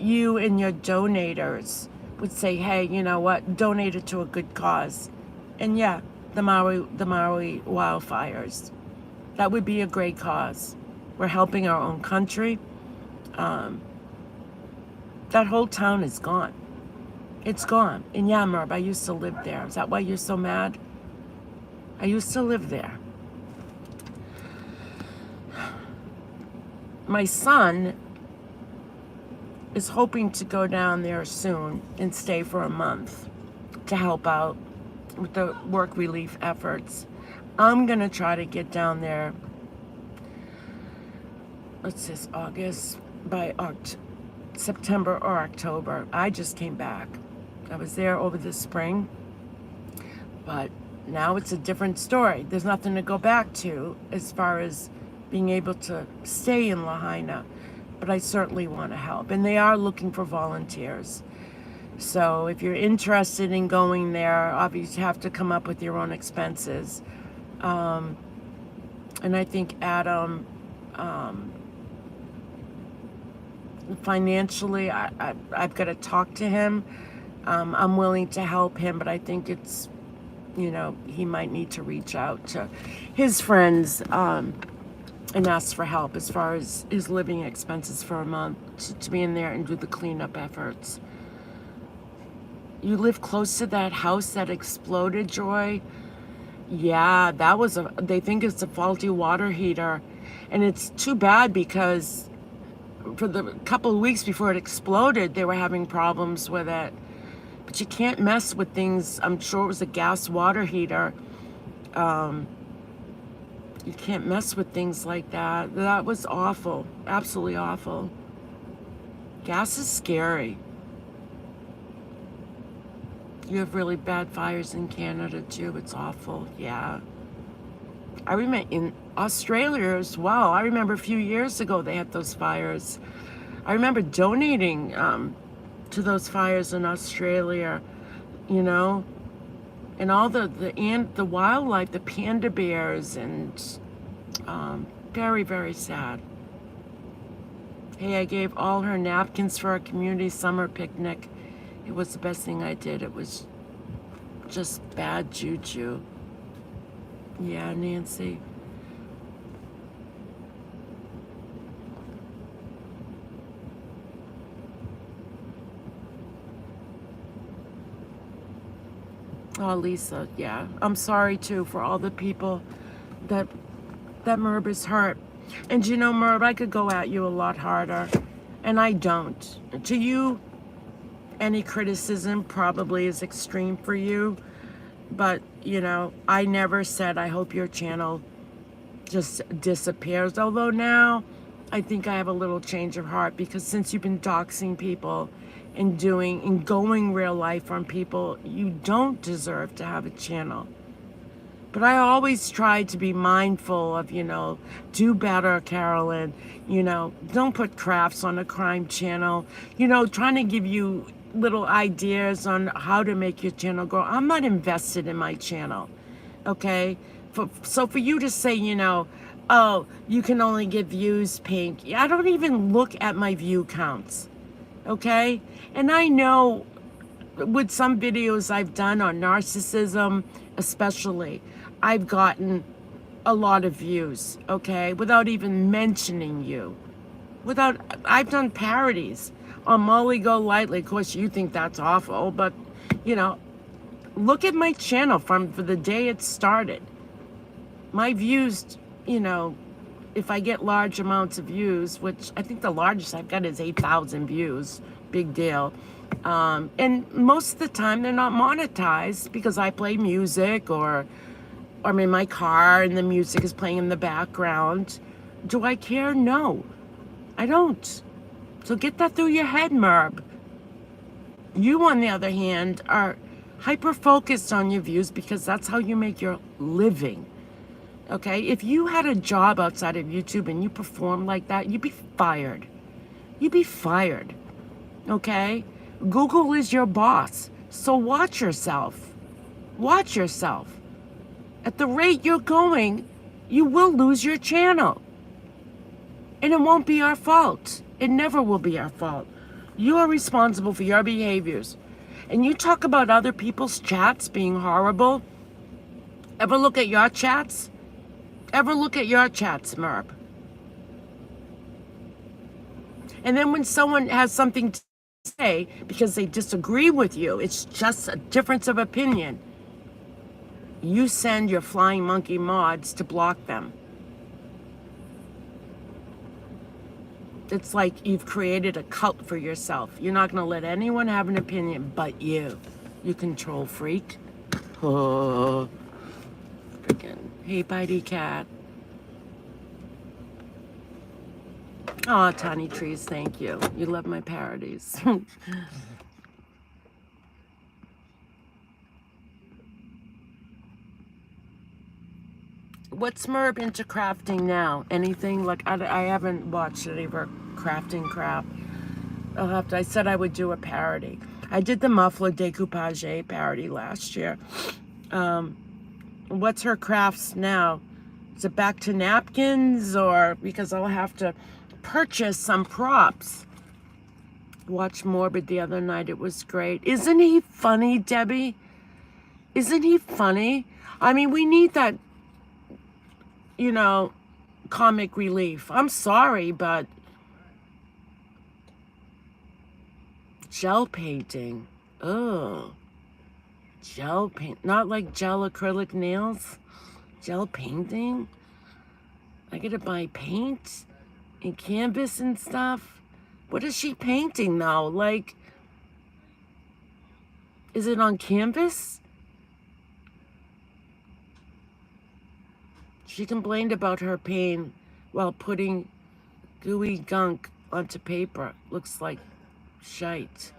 you and your donators would say, hey, you know what, donate it to a good cause. And yeah, the Maui wildfires. That would be a great cause. We're helping our own country. That whole town is gone. It's gone. In Merv, I used to live there. Is that why you're so mad? I used to live there. My son is hoping to go down there soon and stay for a month to help out with the work relief efforts. I'm gonna try to get down there, August, by September or October. I just came back. I was there over the spring, but now it's a different story. There's nothing to go back to as far as being able to stay in Lahaina, but I certainly want to help. And they are looking for volunteers. So if you're interested in going there, obviously you have to come up with your own expenses. Um, and I think Adam, um, financially, I've got to talk to him. I'm willing to help him, but I think it's, he might need to reach out to his friends, and ask for help as far as his living expenses for a month to be in there and do the cleanup efforts. You live close to that house that exploded, Joy? Yeah, they think it's a faulty water heater. And it's too bad because for the couple of weeks before it exploded, they were having problems with it. But you can't mess with things. I'm sure it was a gas water heater. You can't mess with things like that. That was awful. Absolutely awful. Gas is scary. You have really bad fires in Canada too. It's awful. Yeah. I remember in Australia as well. I remember a few years ago they had those fires. I remember donating to those fires in Australia, you know, and all the wildlife, the panda bears, and very, very sad. Hey, I gave all her napkins for our community summer picnic. It was the best thing I did. It was just bad juju. Yeah, Nancy. Oh, Lisa, yeah. I'm sorry too for all the people that Merb is hurt. And you know, Merb, I could go at you a lot harder, and I don't. To you, any criticism probably is extreme for you, but you know, I never said I hope your channel just disappears. Although now I think I have a little change of heart, because since you've been doxing people and going real life on people, you don't deserve to have a channel. But I always try to be mindful of, do better, Carolyn. Don't put crafts on a crime channel. Trying to give you little ideas on how to make your channel grow. I'm not invested in my channel, okay? So for you to say, oh, you can only get views, Pink. I don't even look at my view counts, okay? And I know with some videos I've done on narcissism, especially, I've gotten a lot of views, okay, without even mentioning you. I've done parodies on Molly Go Lightly. Of course, you think that's awful, but, look at my channel for the day it started. My views, if I get large amounts of views, which I think the largest I've got is 8,000 views, big deal. And most of the time they're not monetized because I play music, or I'm in my car and the music is playing in the background. Do I care? No, I don't. So get that through your head, Merb. You, on the other hand, are hyper-focused on your views because that's how you make your living, okay? If you had a job outside of YouTube and you performed like that, you'd be fired. You'd be fired, okay? Google is your boss, so watch yourself. Watch yourself. At the rate you're going, you will lose your channel. And it won't be our fault. It never will be our fault. You are responsible for your behaviors. And you talk about other people's chats being horrible. Ever look at your chats? Ever look at your chats, Merb? And then when someone has something to say because they disagree with you, it's just a difference of opinion, you send your flying monkey mods to block them. It's like you've created a cult for yourself. You're not going to let anyone have an opinion but you. You control freak. Oh, freaking. Hey, Bitey Cat. Oh, Tiny Trees, thank you. You love my parodies. What's Merb into crafting now? Anything? Like, I haven't watched any of her crafting crap. I said I would do a parody. I did the muffler decoupage parody last year. What's her crafts now? Is it back to napkins, or because I'll have to purchase some props? Watched Morbid the other night. It was great. Isn't he funny, Debbie? Isn't he funny? I mean, we need that, comic relief. I'm sorry, but gel painting. Oh, gel paint. Not like gel acrylic nails. Gel painting. I gotta buy paint and canvas and stuff. What is she painting though? Like, is it on canvas? She complained about her pain while putting gooey gunk onto paper. Looks like shite.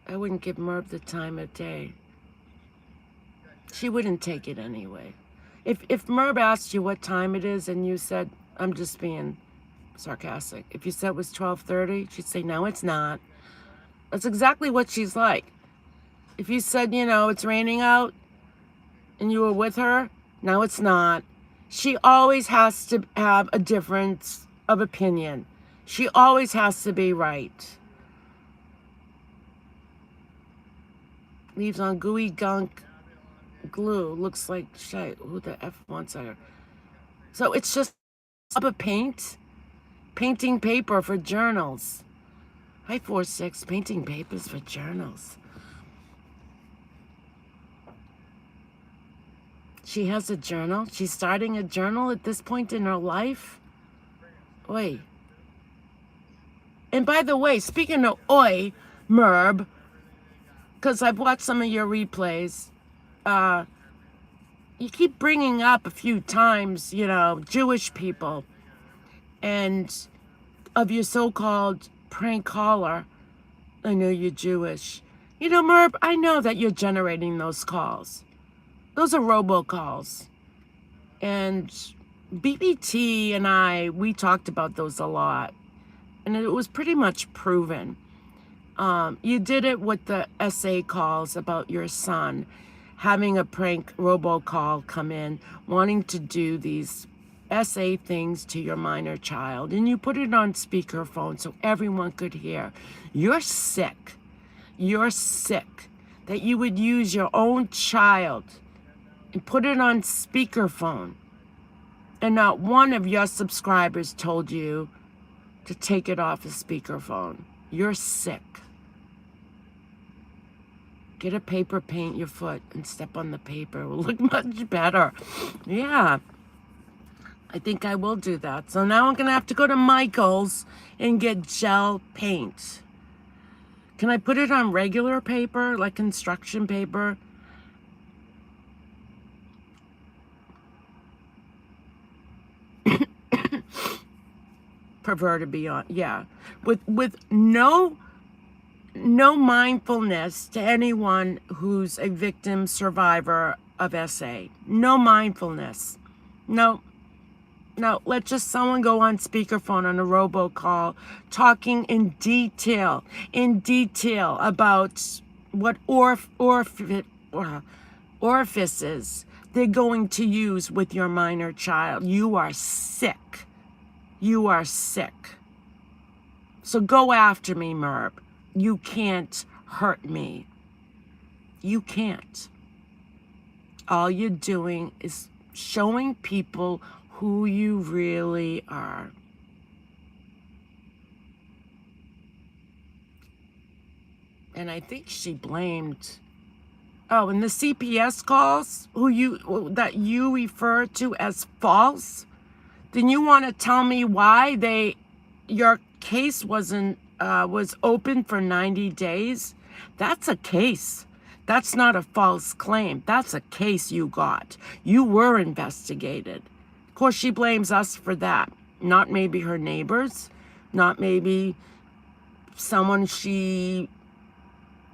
I wouldn't give Merv the time of day. She wouldn't take it anyway. If Merv asked you what time it is and you said, I'm just being sarcastic. If you said it was 12:30, she'd say, no, it's not. That's exactly what she's like. If you said, it's raining out and you were with her, no, it's not. She always has to have a difference of opinion. She always has to be right. Leaves on gooey gunk glue. Looks like shit. Who the F wants her? So it's just a paint. Painting paper for journals. Hi, 46. Painting papers for journals. She has a journal. She's starting a journal at this point in her life. Oi. And by the way, speaking of oi, Merb, because I've watched some of your replays, you keep bringing up a few times, Jewish people. And of your so-called prank caller, I know you're Jewish. Merb, I know that you're generating those calls. Those are robocalls. And BBT and we talked about those a lot. And it was pretty much proven. You did it with the SA calls about your son having a prank robocall come in, wanting to do these SA things to your minor child. And you put it on speakerphone so everyone could hear. You're sick. You're sick that you would use your own child and put it on speakerphone, and not one of your subscribers told you to take it off of speakerphone. You're sick. Get a paper, paint your foot, and step on the paper. It will look much better. Yeah, I think I will do that. So now I'm going to have to go to Michael's and get gel paint. Can I put it on regular paper, like construction paper? Prefer to be on, yeah, with no mindfulness to anyone who's a victim survivor of SA. No mindfulness. No, let just someone go on speakerphone on a robocall talking in detail about what orifices they're going to use with your minor child. You are sick. You are sick. So go after me, Merb. You can't hurt me. You can't. All you're doing is showing people who you really are. And I think she blamed, and the CPS calls that you refer to as false. Then you want to tell me why your case was open for 90 days? That's a case. That's not a false claim. That's a case you got. You were investigated. Of course, she blames us for that. Not maybe her neighbors, not maybe someone she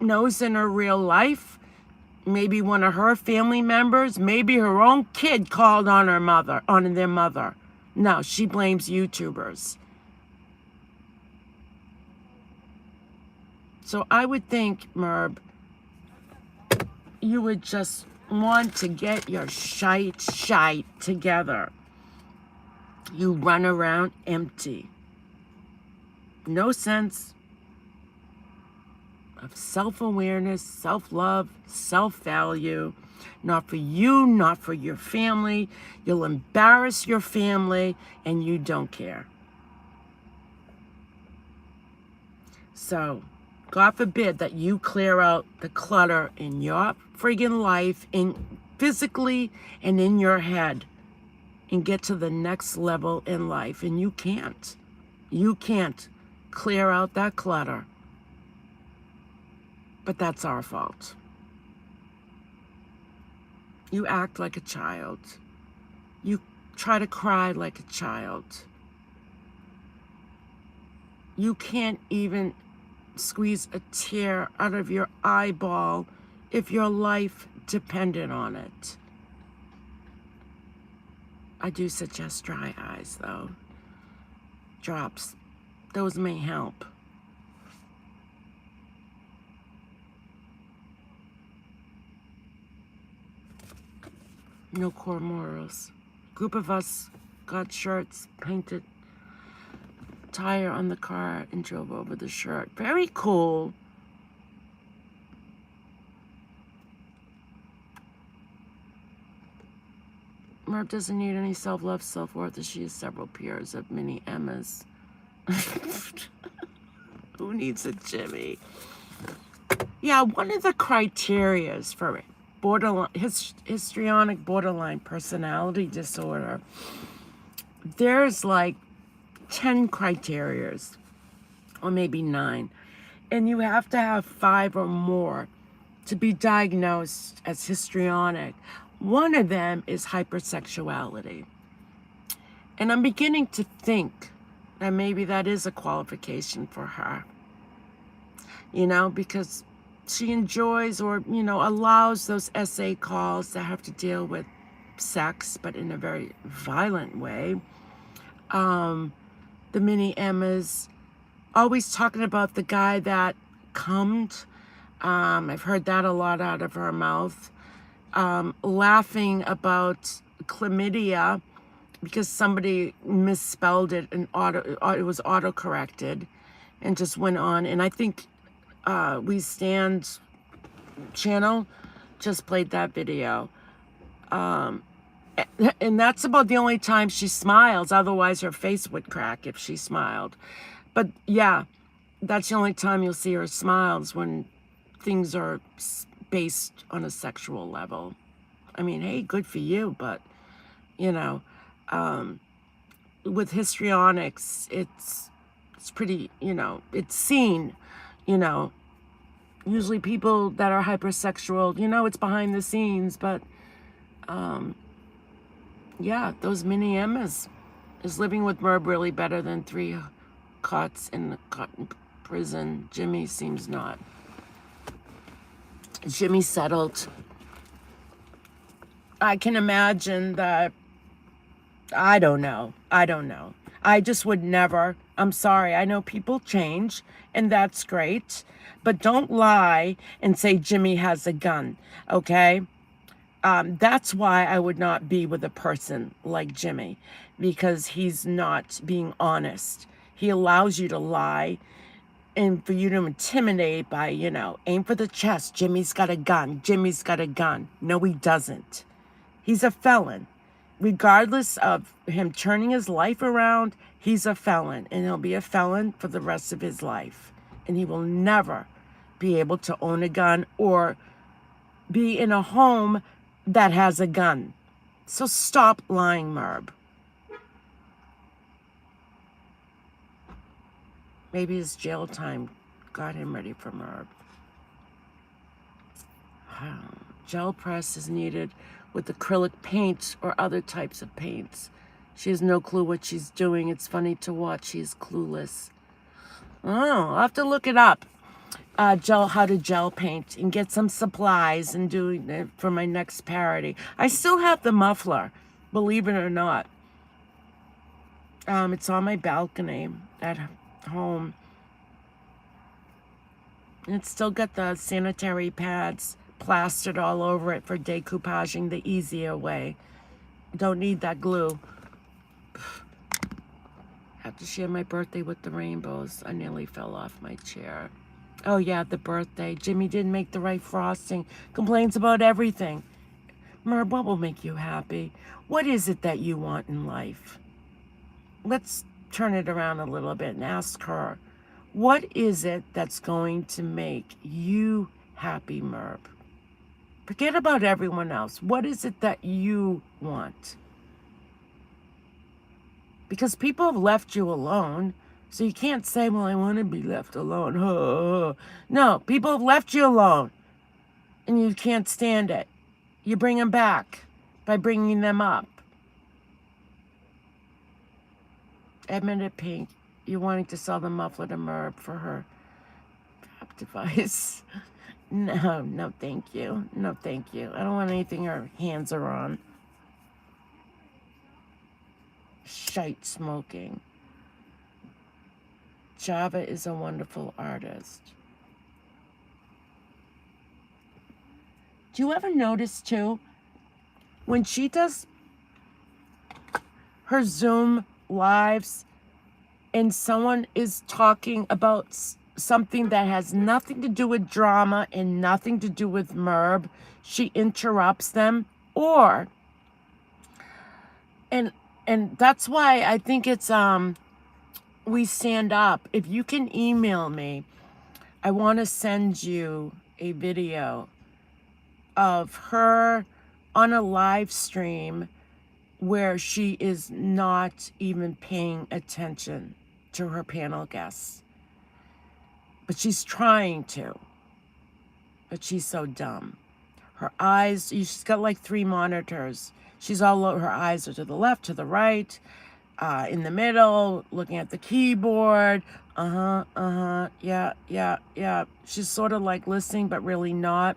knows in her real life, maybe one of her family members, maybe her own kid called on their mother. No, she blames YouTubers. So I would think, Merb, you would just want to get your shite together. You run around empty. No sense of self-awareness, self-love, self-value. Not for you, not for your family. You'll embarrass your family, and you don't care. So, God forbid that you clear out the clutter in your friggin' life, physically and in your head, and get to the next level in life. And you can't. You can't clear out that clutter. But that's our fault. You act like a child. You try to cry like a child. You can't even squeeze a tear out of your eyeball if your life depended on it. I do suggest dry eyes, though. Drops. Those may help. No core morals. Group of us got shirts, painted tire on the car, and drove over the shirt. Very cool. Merv doesn't need any self-love, self-worth, as she has several peers of mini Emmas. Who needs a Jimmy? Yeah, one of the criterias for borderline histrionic borderline personality disorder, there's like 10 criterias, or maybe 9, and you have to have 5 or more to be diagnosed as histrionic. One of them is hypersexuality, and I'm beginning to think that maybe that is a qualification for her, you know, because she enjoys, or, you know, allows those SA calls that have to deal with sex, but in a very violent way. The mini Emmas, always talking about the guy that cummed. I've heard that a lot out of her mouth. Laughing about chlamydia because somebody misspelled it and it was auto-corrected, and just went on. And I think We Stand channel just played that video. And that's about the only time she smiles. Otherwise, her face would crack if she smiled. But yeah, that's the only time you'll see her smiles, when things are based on a sexual level. I mean, hey, good for you, but, you know, with histrionics, it's pretty, you know, it's seen, you know, usually people that are hypersexual, you know, it's behind the scenes, but, yeah, those mini Emmas. Is living with Merb really better than 3 cots in the cotton prison? Jimmy seems not. Jimmy settled. I can imagine that. I don't know. I just would never. I'm sorry. I know people change, and that's great. But don't lie and say Jimmy has a gun, okay? That's why I would not be with a person like Jimmy, because he's not being honest. He allows you to lie and for you to intimidate by, you know, aim for the chest. Jimmy's got a gun. Jimmy's got a gun. No, he doesn't. He's a felon. Regardless of him turning his life around, he's a felon, and he'll be a felon for the rest of his life. And he will never be able to own a gun or be in a home that has a gun. So stop lying, Merb. Maybe his jail time got him ready for Merb. Gel press is needed with acrylic paint or other types of paints. She has no clue what she's doing. It's funny to watch. She's clueless. Oh, I'll have to look it up. How to gel paint, and get some supplies and do it for my next parody. I still have the muffler, believe it or not. It's on my balcony at home. And it's still got the sanitary pads plastered all over it for decoupaging the easier way. Don't need that glue. Have to share my birthday with the rainbows. I nearly fell off my chair. Oh yeah, the birthday. Jimmy didn't make the right frosting. Complains about everything. Merb, what will make you happy? What is it that you want in life? Let's turn it around a little bit and ask her. What is it that's going to make you happy, Merb? Forget about everyone else. What is it that you want? Because people have left you alone. So you can't say, well, I want to be left alone. No, people have left you alone. And you can't stand it. You bring them back by bringing them up. Edmund at Pink, you're wanting to sell the muffler to Merb for her app device. No, thank you. No, thank you. I don't want anything her hands are on. Shite smoking. Java is a wonderful artist. Do you ever notice, too, when she does her Zoom lives and someone is talking about something that has nothing to do with drama and nothing to do with Merb, she interrupts them? Or, and that's why I think it's We Stand Up. If you can email me, I want to send you a video of her on a live stream where she is not even paying attention to her panel guests. But she's trying to. But she's so dumb. Her eyes, she's got like 3 monitors. She's all over, her eyes are to the left, to the right, in the middle, looking at the keyboard. Yeah. She's sort of like listening, but really not.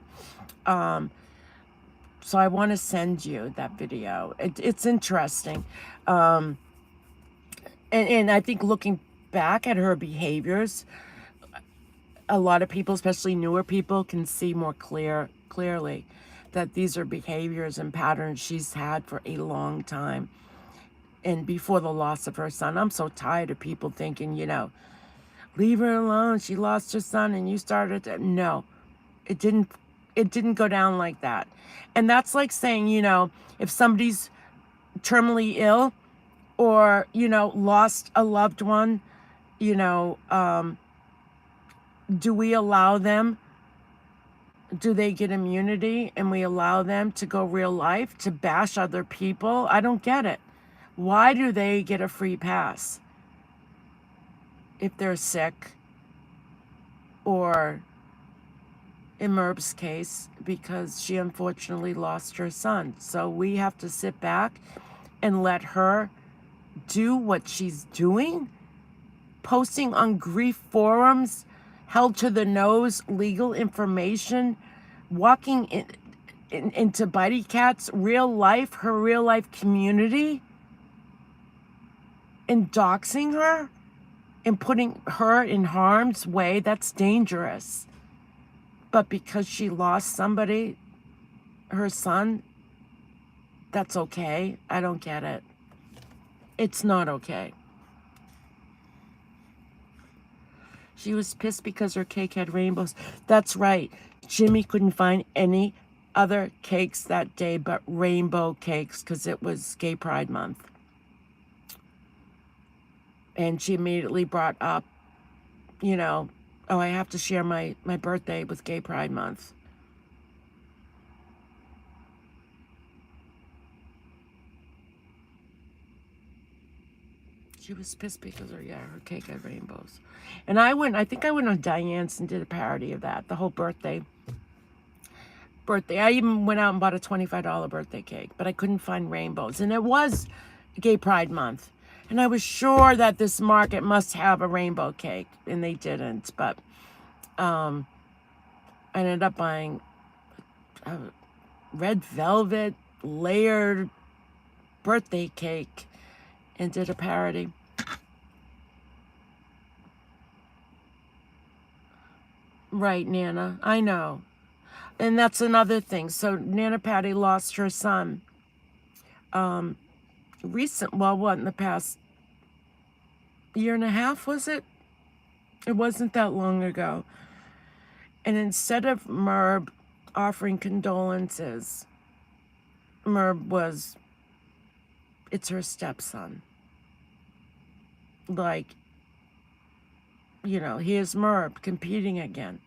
So I want to send you that video. It's interesting. And I think looking back at her behaviors, a lot of people, especially newer people, can see more clearly that these are behaviors and patterns she's had for a long time. And before the loss of her son, I'm so tired of people thinking, leave her alone. She lost her son and you started to... No, it didn't go down like that. And that's like saying, if somebody's terminally ill or, lost a loved one, do we allow them? Do they get immunity and we allow them to go real life, to bash other people? I don't get it. Why do they get a free pass if they're sick? Or in Merb's case, because she unfortunately lost her son. So we have to sit back and let her do what she's doing? Posting on grief forums, held to the nose, legal information, walking into Bitey Cat's real life, her real life community, and doxing her and putting her in harm's way. That's dangerous. But because she lost somebody, her son, that's okay. I don't get it. It's not okay. She was pissed because her cake had rainbows. That's right. Jimmy couldn't find any other cakes that day but rainbow cakes because it was Gay Pride Month. And she immediately brought up, oh, I have to share my birthday with Gay Pride Month. She was pissed because her cake had rainbows. And I think I went on Diane's and did a parody of that, the whole birthday. I even went out and bought a $25 birthday cake, but I couldn't find rainbows. And it was Gay Pride Month. And I was sure that this market must have a rainbow cake, and they didn't. But I ended up buying a red velvet layered birthday cake and did a parody. Right, Nana. I know. And that's another thing. So Nana Patty lost her son in the past year and a half, was it? It wasn't that long ago. And instead of Merb offering condolences, Merb was, it's her stepson. Like, here's Merb competing again.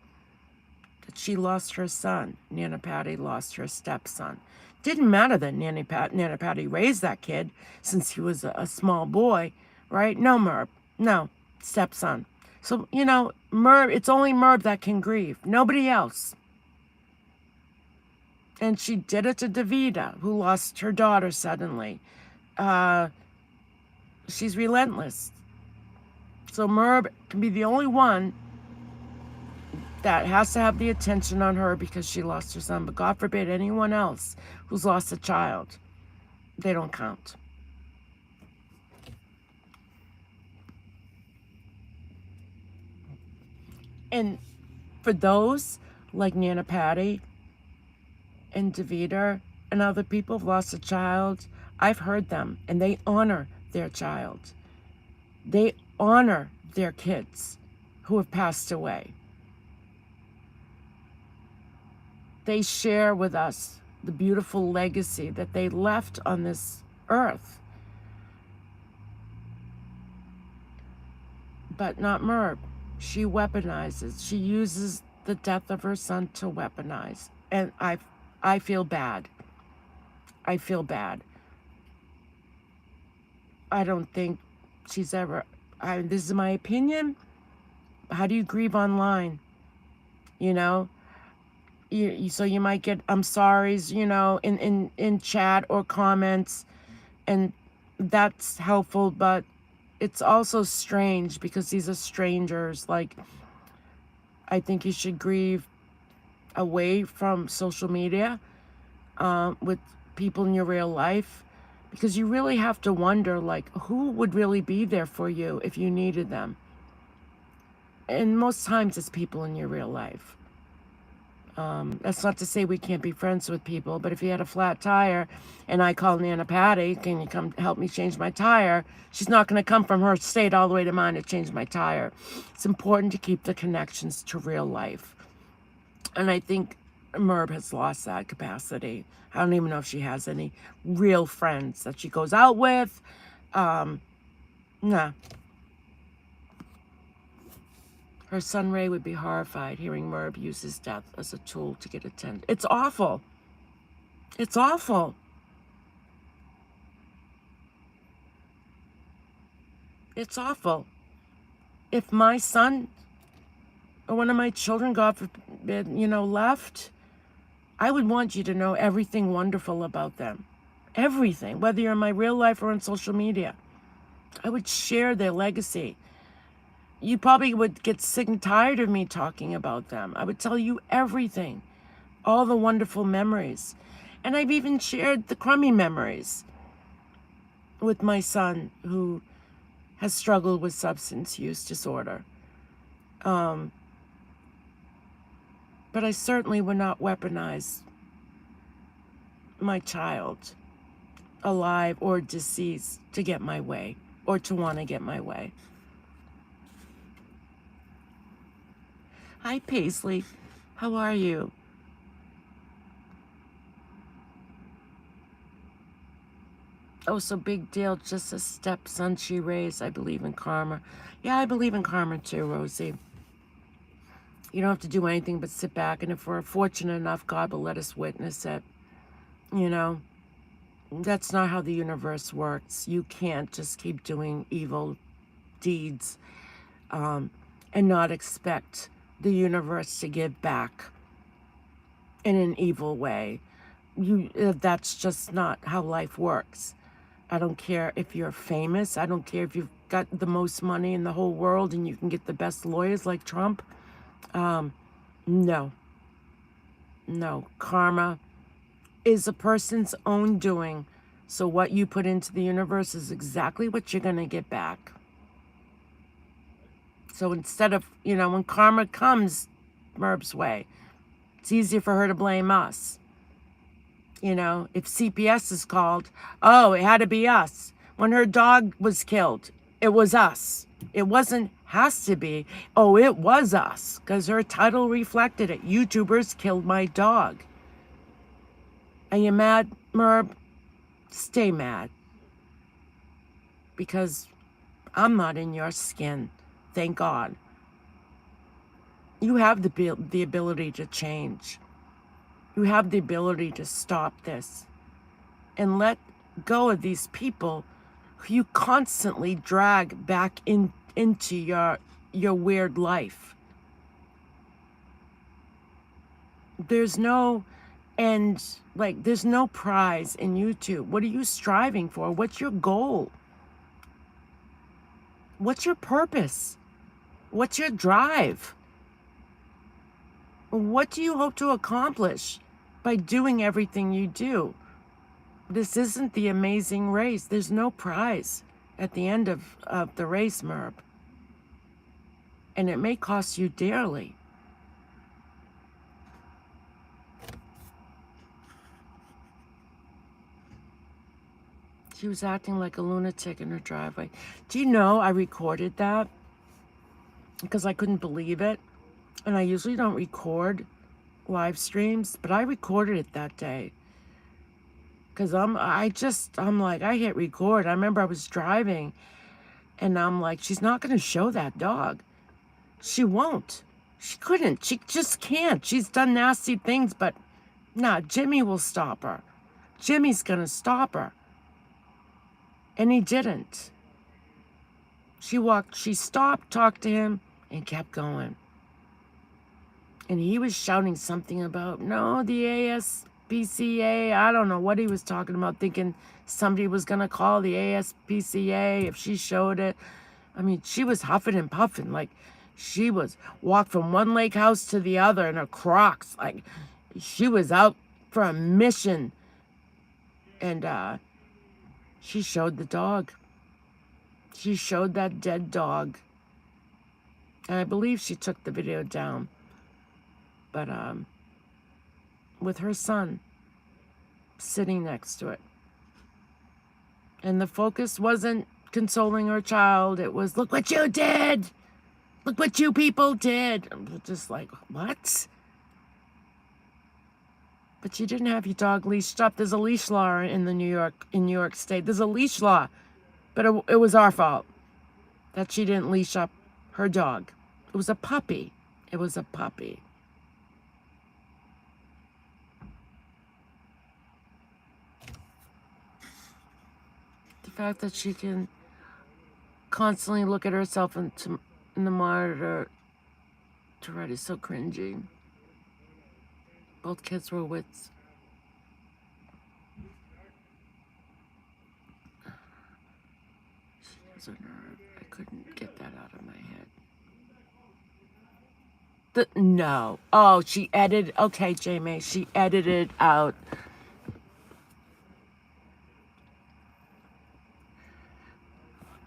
That she lost her son. Nana Patty lost her stepson. Didn't matter that Nana Patty raised that kid since he was a small boy, right? No, Merb. No, stepson. So, Merb, it's only Merb that can grieve. Nobody else. And she did it to Davida, who lost her daughter suddenly. She's relentless. So Merb can be the only one that has to have the attention on her because she lost her son. But God forbid anyone else who's lost a child, they don't count. And for those like Nana Patty and Davida and other people who've lost a child, I've heard them, and they honor their child. They honor their kids who have passed away. They share with us the beautiful legacy that they left on this earth. But not Merb. She weaponizes. She uses the death of her son to weaponize. And I feel bad. I feel bad. I don't think she's ever... this is my opinion. How do you grieve online? So you might get I'm sorry's, in chat or comments, and that's helpful, but it's also strange because these are strangers. Like, I think you should grieve away from social media with people in your real life, because you really have to wonder, like, who would really be there for you if you needed them? And most times it's people in your real life. That's not to say we can't be friends with people, but if you had a flat tire and I call Nana Patty, can you come help me change my tire? She's not going to come from her state all the way to mine to change my tire. It's important to keep the connections to real life. And I think Merb has lost that capacity. I don't even know if she has any real friends that she goes out with. Nah. Her son Ray would be horrified hearing Merb use his death as a tool to get attention. It's awful. It's awful. It's awful. If my son or one of my children, God forbid, left, I would want you to know everything wonderful about them. Everything, whether you're in my real life or on social media. I would share their legacy. You probably would get sick and tired of me talking about them. I would tell you everything, all the wonderful memories. And I've even shared the crummy memories with my son, who has struggled with substance use disorder. But I certainly would not weaponize my child, alive or deceased, to get my way or to want to get my way. Hi, Paisley. How are you? Oh, so big deal. Just a stepson she raised. I believe in karma. Yeah, I believe in karma too, Rosie. You don't have to do anything but sit back, and if we're fortunate enough, God will let us witness it. That's not how the universe works. You can't just keep doing evil deeds and not expect the universe to give back in an evil way. That's just not how life works. I don't care if you're famous. I don't care if you've got the most money in the whole world and you can get the best lawyers like Trump. No. Karma is a person's own doing. So what you put into the universe is exactly what you're going to get back. So instead of, when karma comes, Merb's way. It's easier for her to blame us. You know, if CPS is called, oh, it had to be us. When her dog was killed, it was us. It wasn't has to be. Oh, it was us, because her title reflected it. YouTubers killed my dog. Are you mad, Merb? Stay mad. Because I'm not in your skin. Thank God. You have the ability to change. You have the ability to stop this and let go of these people who you constantly drag back into your weird life. There's no end, like there's no prize in YouTube. What are you striving for? What's your goal? What's your purpose? What's your drive? What do you hope to accomplish by doing everything you do? This isn't the Amazing Race. There's no prize at the end of the race, Merb. And it may cost you dearly. She was acting like a lunatic in her driveway. Do you know I recorded that? Because I couldn't believe it. And I usually don't record live streams, but I recorded it that day. Because I'm like, I hit record. I remember I was driving and I'm like, she's not going to show that dog. She won't. She couldn't. She just can't. She's done nasty things, but nah, Jimmy will stop her. Jimmy's going to stop her. And he didn't. She stopped, talked to him, and kept going. And he was shouting something about, no, the ASPCA. I don't know what he was talking about, thinking somebody was going to call the ASPCA if she showed it. I mean, she was huffing and puffing. Like, she was walked from one lake house to the other in her Crocs. Like, she was out for a mission. And she showed the dog. She showed that dead dog. And I believe she took the video down. But with her son sitting next to it. And the focus wasn't consoling her child. It was, look what you did. Look what you people did. I'm just like, what? But you didn't have your dog leashed up. There's a leash law in New York State. There's a leash law. But it was our fault that she didn't leash up her dog. It was a puppy. It was a puppy. The fact that she can constantly look at herself in the monitor to write is so cringy. Both kids were wits. She has a nerve. I couldn't get that out of my head. No. Oh, she edited. Okay, Jamie. She edited out.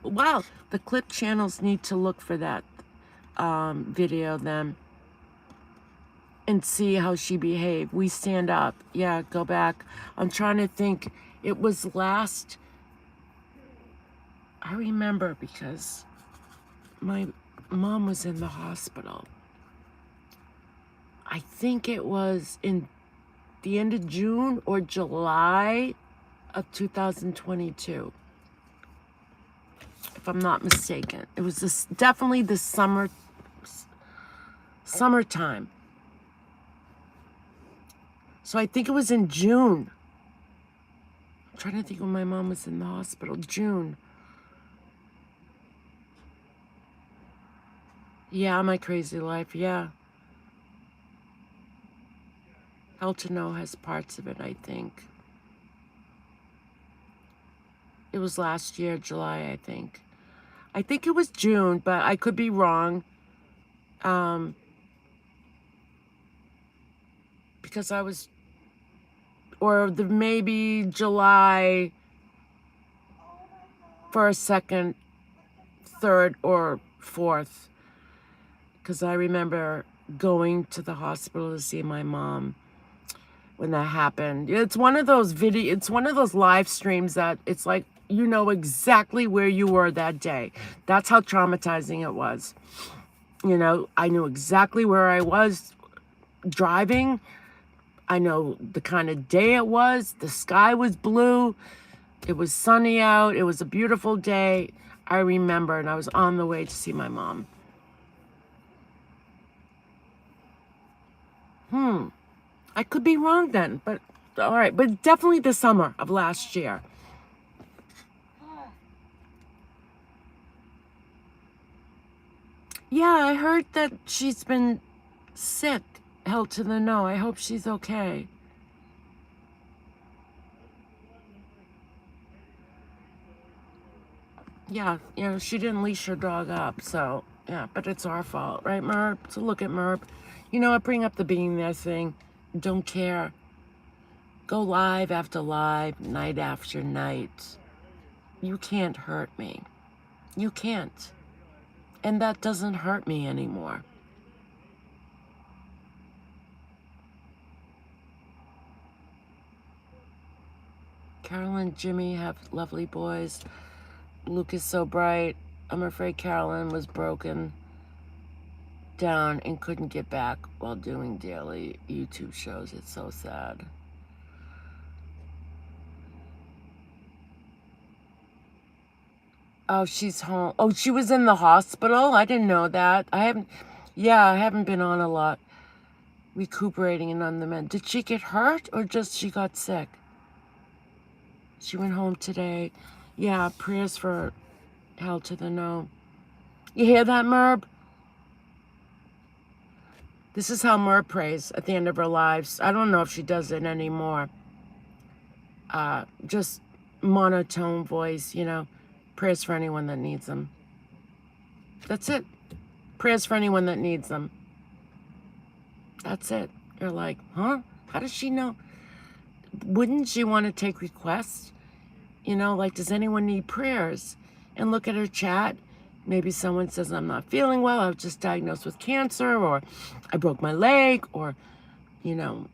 Wow. The clip channels need to look for that video then. And see how she behaved. We stand up. Yeah, go back. I'm trying to think. It was last... I remember because my mom was in the hospital. I think it was in the end of June or July of 2022. If I'm not mistaken. It was definitely the summertime. So I think it was in June. I'm trying to think when my mom was in the hospital. June. Yeah, my crazy life, yeah. Hell to Know has parts of it, I think. It was last year, July, I think. I think it was June, but I could be wrong. Because I was... Or maybe July 1st, 2nd, 3rd, or 4th. Because I remember going to the hospital to see my mom when that happened. It's one of those it's one of those live streams that it's like, you know exactly where you were that day. That's how traumatizing it was. You know, I knew exactly where I was driving. I know the kind of day it was. The sky was blue. It was sunny out. It was a beautiful day. I remember, and I was on the way to see my mom. I could be wrong then, but all right. But definitely the summer of last year. Yeah, I heard that she's been sick, held to the no. I hope she's okay. Yeah, you know, she didn't leash her dog up, so yeah, but it's our fault, right, Merb? So look at Merb. You know what? Bring up the being there thing. Don't care. Go live after live, night after night. You can't hurt me. You can't. And that doesn't hurt me anymore. Carol and Jimmy have lovely boys. Luke is so bright. I'm afraid Carolyn was broken down and couldn't get back while doing daily YouTube shows. It's so sad. Oh, she's home. Oh, she was in the hospital? I didn't know that. I haven't been on a lot. Recuperating and on the mend. Did she get hurt or just she got sick? She went home today. Yeah, prayers for held to the no. You hear that, Merb? This is how Merb prays at the end of her lives. I don't know if she does it anymore. Just monotone voice, you know. Prayers for anyone that needs them. That's it. Prayers for anyone that needs them. That's it. You're like, huh? How does she know? Wouldn't she want to take requests? You know, like, does anyone need prayers? And look at her chat. Maybe someone says, I'm not feeling well. I was just diagnosed with cancer, or I broke my leg, or, you know,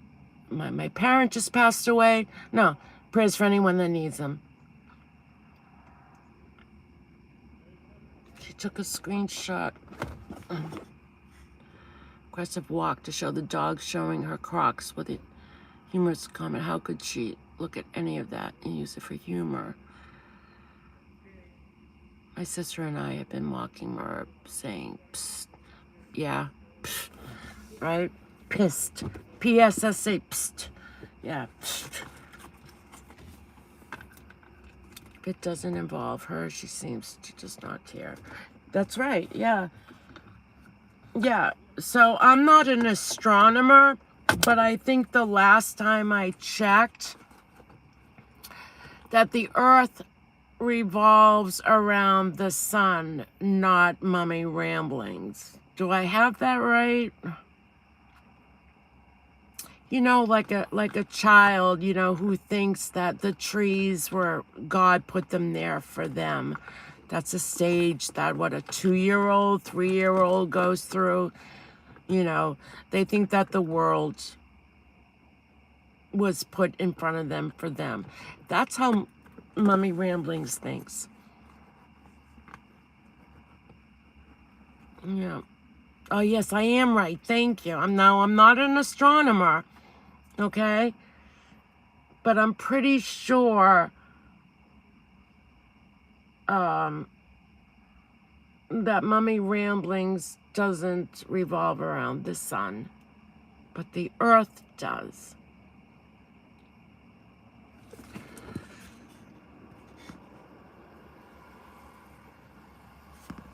my parent just passed away. No, prayers for anyone that needs them. She took a screenshot. Aggressive walk to show the dog showing her Crocs with a humorous comment. How could she look at any of that and use it for humor? My sister and I have been walking Merb, saying, psst, yeah, psst, right? Pissed. P-S-S-A, psst. Yeah, psst. If it doesn't involve her, she seems to just not care. That's right, yeah. Yeah, so I'm not an astronomer, but I think the last time I checked that the Earth revolves around the sun, not Mummy Ramblings. Do I have that right? You know, like a child, you know, who thinks that the trees were God put them there for them. That's a stage that what a 2-year-old, 3-year-old goes through. You know, they think that the world was put in front of them for them. That's how Mummy Ramblings thinks. Yeah. Oh, yes, I am right. Thank you. I'm not an astronomer, okay? But I'm pretty sure that Mummy Ramblings doesn't revolve around the sun, but the Earth does.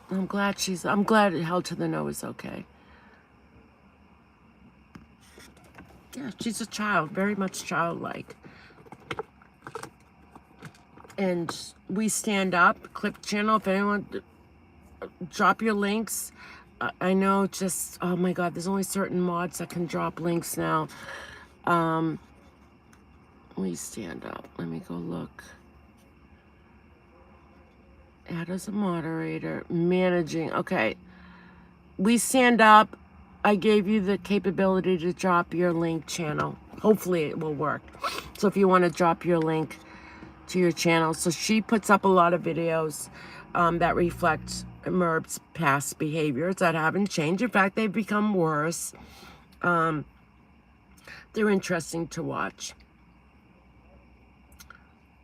I'm glad it held to the no is okay. Yeah, she's a child, very much childlike. And we stand up, clip channel, if anyone, drop your links. I know just, oh my God, there's only certain mods that can drop links now. We stand up, let me go look. Add as a moderator, managing, okay. We stand up, I gave you the capability to drop your link channel. Hopefully it will work. So if you want to drop your link to your channel. So she puts up a lot of videos that reflect Merb's past behaviors that haven't changed. In fact, they've become worse. They're interesting to watch.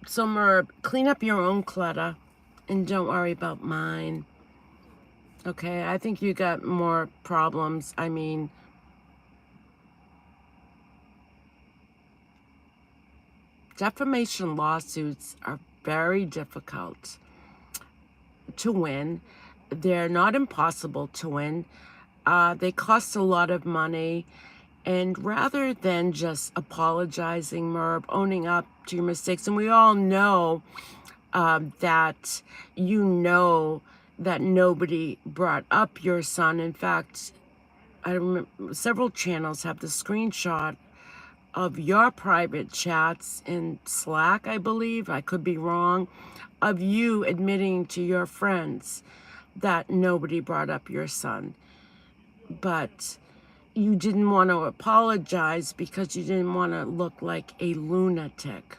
So Merb, clean up your own clutter and don't worry about mine. Okay, I think you got more problems. I mean, defamation lawsuits are very difficult to win. They're not impossible to win. They cost a lot of money. And rather than just apologizing, Merb, owning up to your mistakes, and we all know that you know that nobody brought up your son. In fact, I remember several channels have the screenshot of your private chats in Slack, I believe, I could be wrong, of you admitting to your friends that nobody brought up your son. But you didn't want to apologize because you didn't want to look like a lunatic.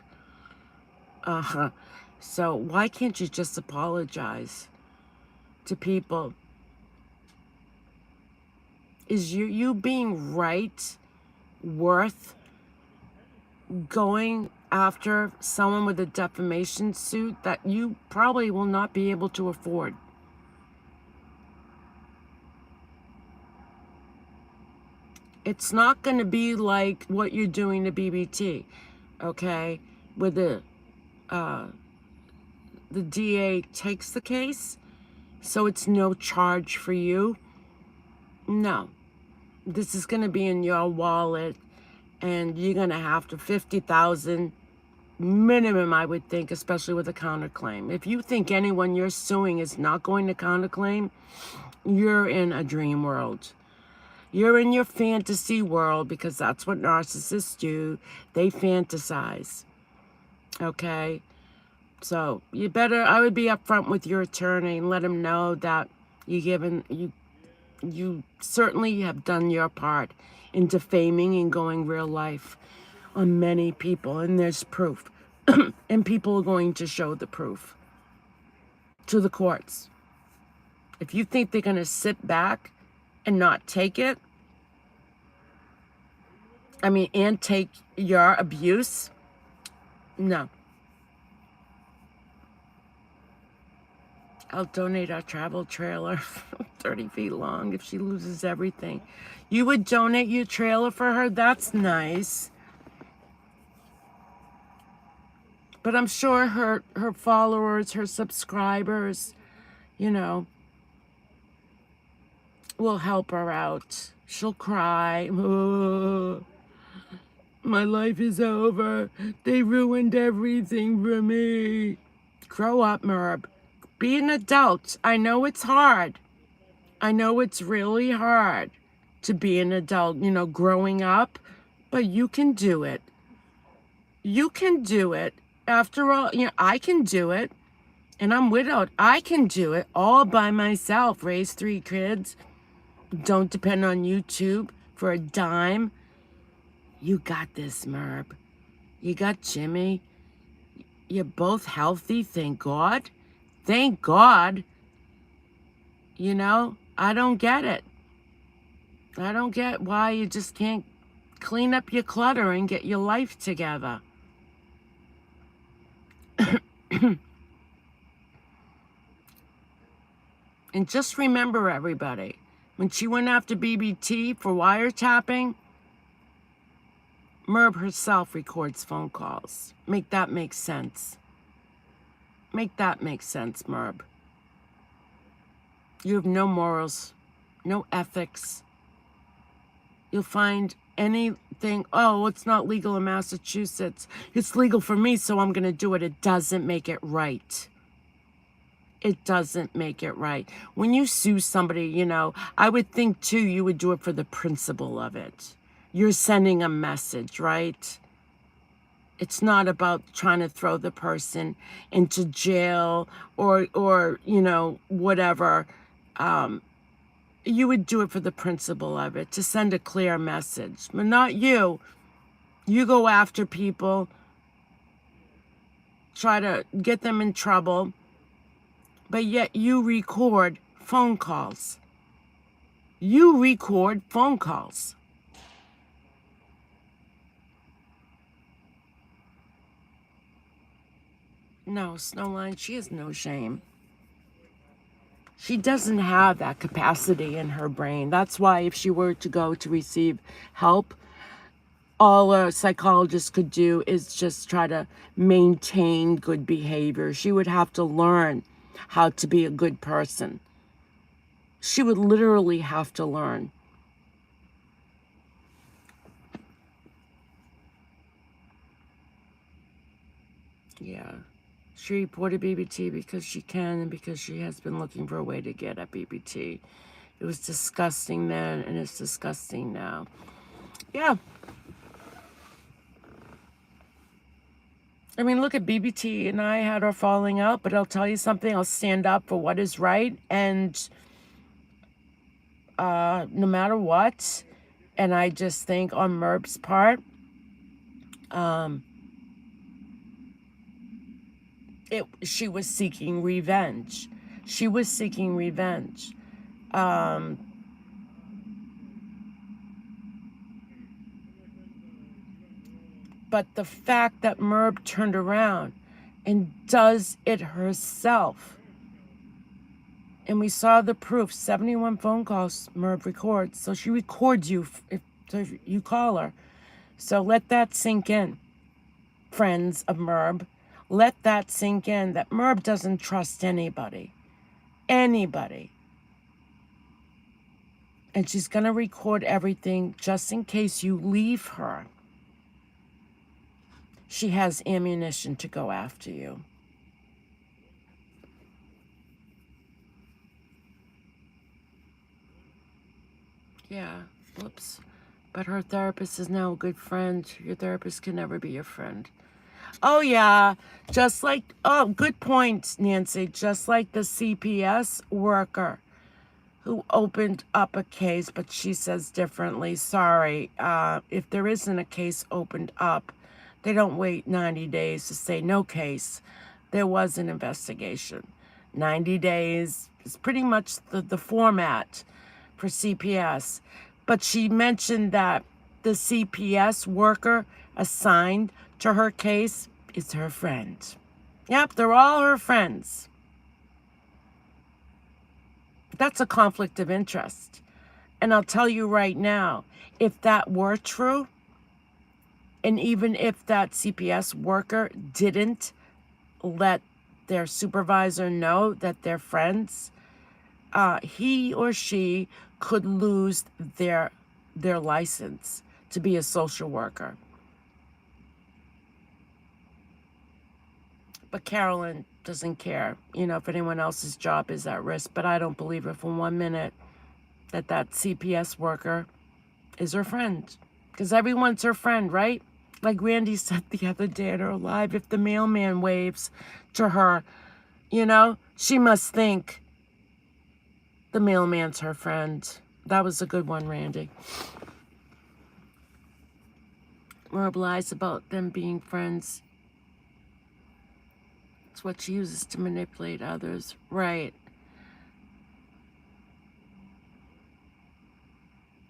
So why can't you just apologize to people? Is you being right worth going after someone with a defamation suit that you probably will not be able to afford? It's not going to be like what you're doing to BBT, okay? Where the DA takes the case, so it's no charge for you. No, this is going to be in your wallet, and you're going to have to $50,000 minimum, I would think, especially with a counterclaim. If you think anyone you're suing is not going to counterclaim, you're in a dream world. You're in your fantasy world, because that's what narcissists do. They fantasize. Okay? So you better, I would be upfront with your attorney and let him know that you certainly have done your part in defaming and going real life on many people, and there's proof. And people are going to show the proof to the courts. If you think they're going to sit back and not take it, and take your abuse, no. I'll donate our travel trailer 30 feet long if she loses everything. You would donate your trailer for her? That's nice. But I'm sure her followers, her subscribers, will help her out. She'll cry. Oh, my life is over. They ruined everything for me. Grow up, Merb. Be an adult. I know it's hard. I know it's really hard to be an adult, growing up, but you can do it. You can do it. After all, I can do it. And I'm widowed. I can do it all by myself. Raise 3 kids. Don't depend on YouTube for a dime. You got this, Merb. You got Jimmy. You're both healthy, thank God. Thank God. I don't get it. I don't get why you just can't clean up your clutter and get your life together. And just remember, everybody, when she went after BBT for wiretapping, Merb herself records phone calls. Make that make sense. Make that make sense, Merb. You have no morals, no ethics. You'll find anything, oh, it's not legal in Massachusetts. It's legal for me, so I'm going to do it. It doesn't make it right. It doesn't make it right. When you sue somebody, I would think, too, you would do it for the principle of it. You're sending a message, right? It's not about trying to throw the person into jail or whatever. you would do it for the principle of it, to send a clear message. But not you. You go after people, try to get them in trouble, but yet you record phone calls. You record phone calls. No, Snowline, she has no shame. She doesn't have that capacity in her brain. That's why if she were to go to receive help, all a psychologist could do is just try to maintain good behavior. She would have to learn how to be a good person. She would literally have to learn. Yeah. She reported BBT because she can and because she has been looking for a way to get at BBT. It was disgusting then and it's disgusting now. Yeah. I mean, look at BBT and I had our falling out, but I'll tell you something. I'll stand up for what is right, and no matter what. And I just think on Merb's part, she was seeking revenge. She was seeking revenge. But the fact that Merb turned around and does it herself, and we saw the proof, 71 phone calls Merb records. So she records you if you call her. So let that sink in, friends of Merb. Let that sink in, that Merb doesn't trust anybody. Anybody. And she's going to record everything just in case you leave her. She has ammunition to go after you. Yeah, whoops. But her therapist is now a good friend. Your therapist can never be your friend. Oh, yeah. Just like, oh, good point, Nancy. Just like the CPS worker who opened up a case, but she says differently. Sorry. If there isn't a case opened up, they don't wait 90 days to say no case. There was an investigation. 90 days is pretty much the format for CPS. But she mentioned that the CPS worker assigned to her case is her friend. Yep, they're all her friends. That's a conflict of interest. And I'll tell you right now, if that were true, and even if that CPS worker didn't let their supervisor know that they're friends, he or she could lose their license to be a social worker. But Carolyn doesn't care, if anyone else's job is at risk. But I don't believe her for 1 minute that CPS worker is her friend. Because everyone's her friend, right? Like Randy said the other day at her live, if the mailman waves to her, she must think the mailman's her friend. That was a good one, Randy. Merb lies about them being friends. It's what she uses to manipulate others. Right.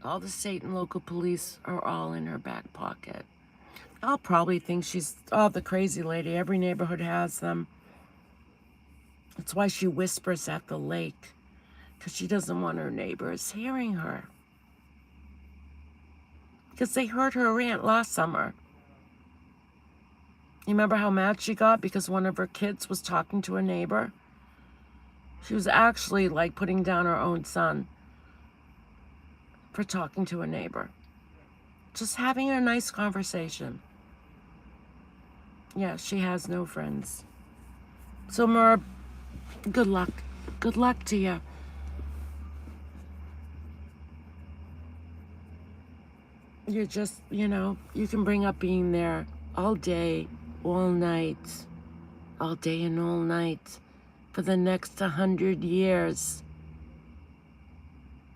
All the state and local police are all in her back pocket. I'll probably think she's, the crazy lady. Every neighborhood has them. That's why she whispers at the lake. Because she doesn't want her neighbors hearing her. Because they heard her rant last summer. You remember how mad she got because one of her kids was talking to a neighbor? She was actually like putting down her own son for talking to a neighbor. Just having a nice conversation. Yeah, she has no friends. So Merb, good luck. Good luck to you. You're just, you can bring up being there all day, all night, all day and all night for the next 100 years.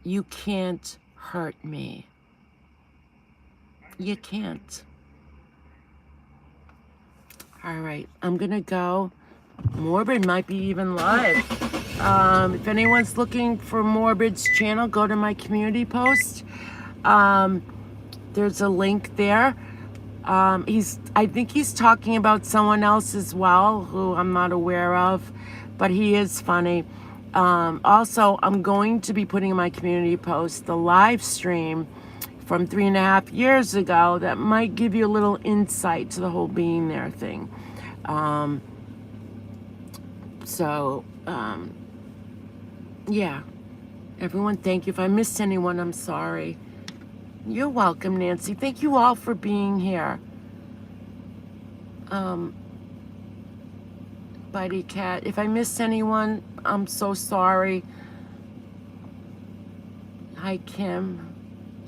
You can't hurt me. You can't. All right, I'm gonna go. Morbid might be even live. If anyone's looking for Morbid's channel, go to my community post. There's a link there. I think he's talking about someone else as well, who I'm not aware of, but he is funny. Also, I'm going to be putting in my community post the live stream from 3.5 years ago that might give you a little insight to the whole being there thing. Yeah. Everyone, thank you. If I missed anyone, I'm sorry. You're welcome, Nancy. Thank you all for being here. Bitey Cat. If I missed anyone, I'm so sorry. Hi, Kim.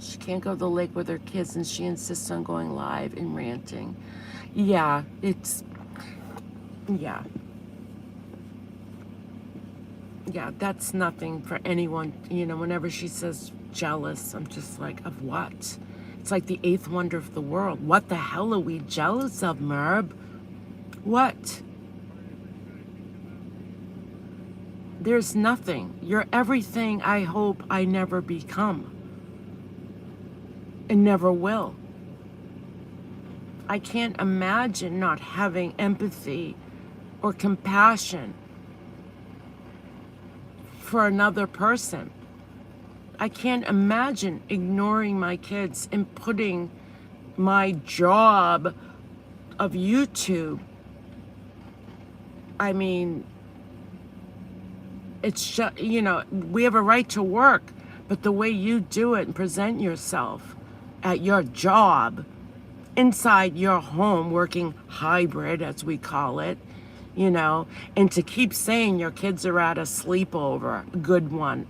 She can't go to the lake with her kids and she insists on going live and ranting. Yeah, yeah. Yeah, that's nothing for anyone. You know, whenever she says jealous, I'm just like, of what? It's like the eighth wonder of the world. What the hell are we jealous of, Merb? What? There's nothing. You're everything I hope I never become. And never will. I can't imagine not having empathy or compassion for another person. I can't imagine ignoring my kids and putting my job of YouTube. I mean, it's just, you know, we have a right to work, but the way you do it and present yourself at your job, inside your home, working hybrid, as we call it, you know, and to keep saying your kids are at a sleepover, good one,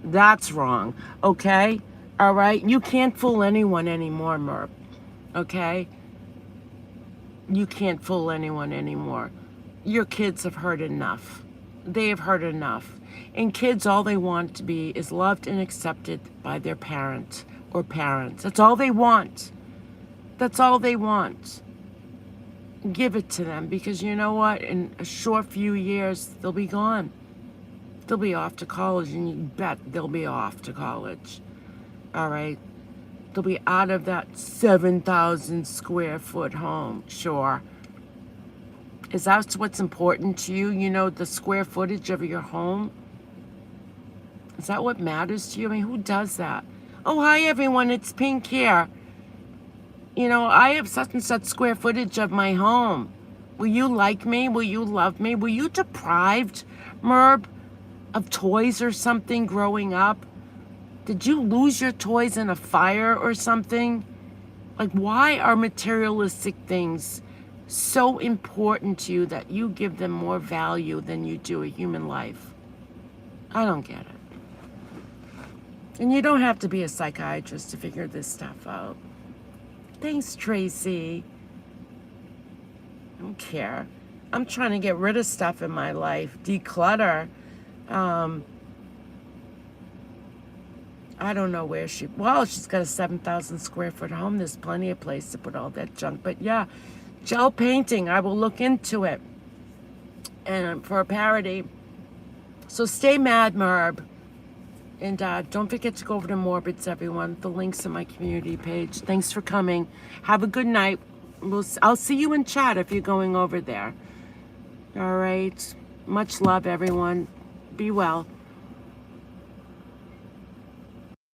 that's wrong, okay? All right? You can't fool anyone anymore, Merp, okay? You can't fool anyone anymore. Your kids have heard enough. They have heard enough. And kids, all they want to be is loved and accepted by their parent or parents. That's all they want. That's all they want. Give it to them, because you know what? In a short few years, they'll be gone. They'll be off to college, and you bet they'll be off to college. All right? They'll be out of that 7,000 square foot home, sure. Is that what's important to you? You know, the square footage of your home? Is that what matters to you? I mean, who does that? Oh, hi, everyone. It's Pink here. You know, I have such and such square footage of my home. Will you like me? Will you love me? Were you deprived, Merb, of toys or something growing up? Did you lose your toys in a fire or something? Like, why are materialistic things so important to you that you give them more value than you do a human life? I don't get it. And you don't have to be a psychiatrist to figure this stuff out. Thanks, Tracy. I don't care. I'm trying to get rid of stuff in my life, declutter. I don't know where she's got a 7,000 square foot home. There's plenty of place to put all that junk. But yeah, gel painting, I will look into it. And for a parody. So stay mad, Merb. And don't forget to go over to Morbids, everyone. The link's in my community page. Thanks for coming. Have a good night. I'll see you in chat if you're going over there. All right. Much love, everyone. Be well.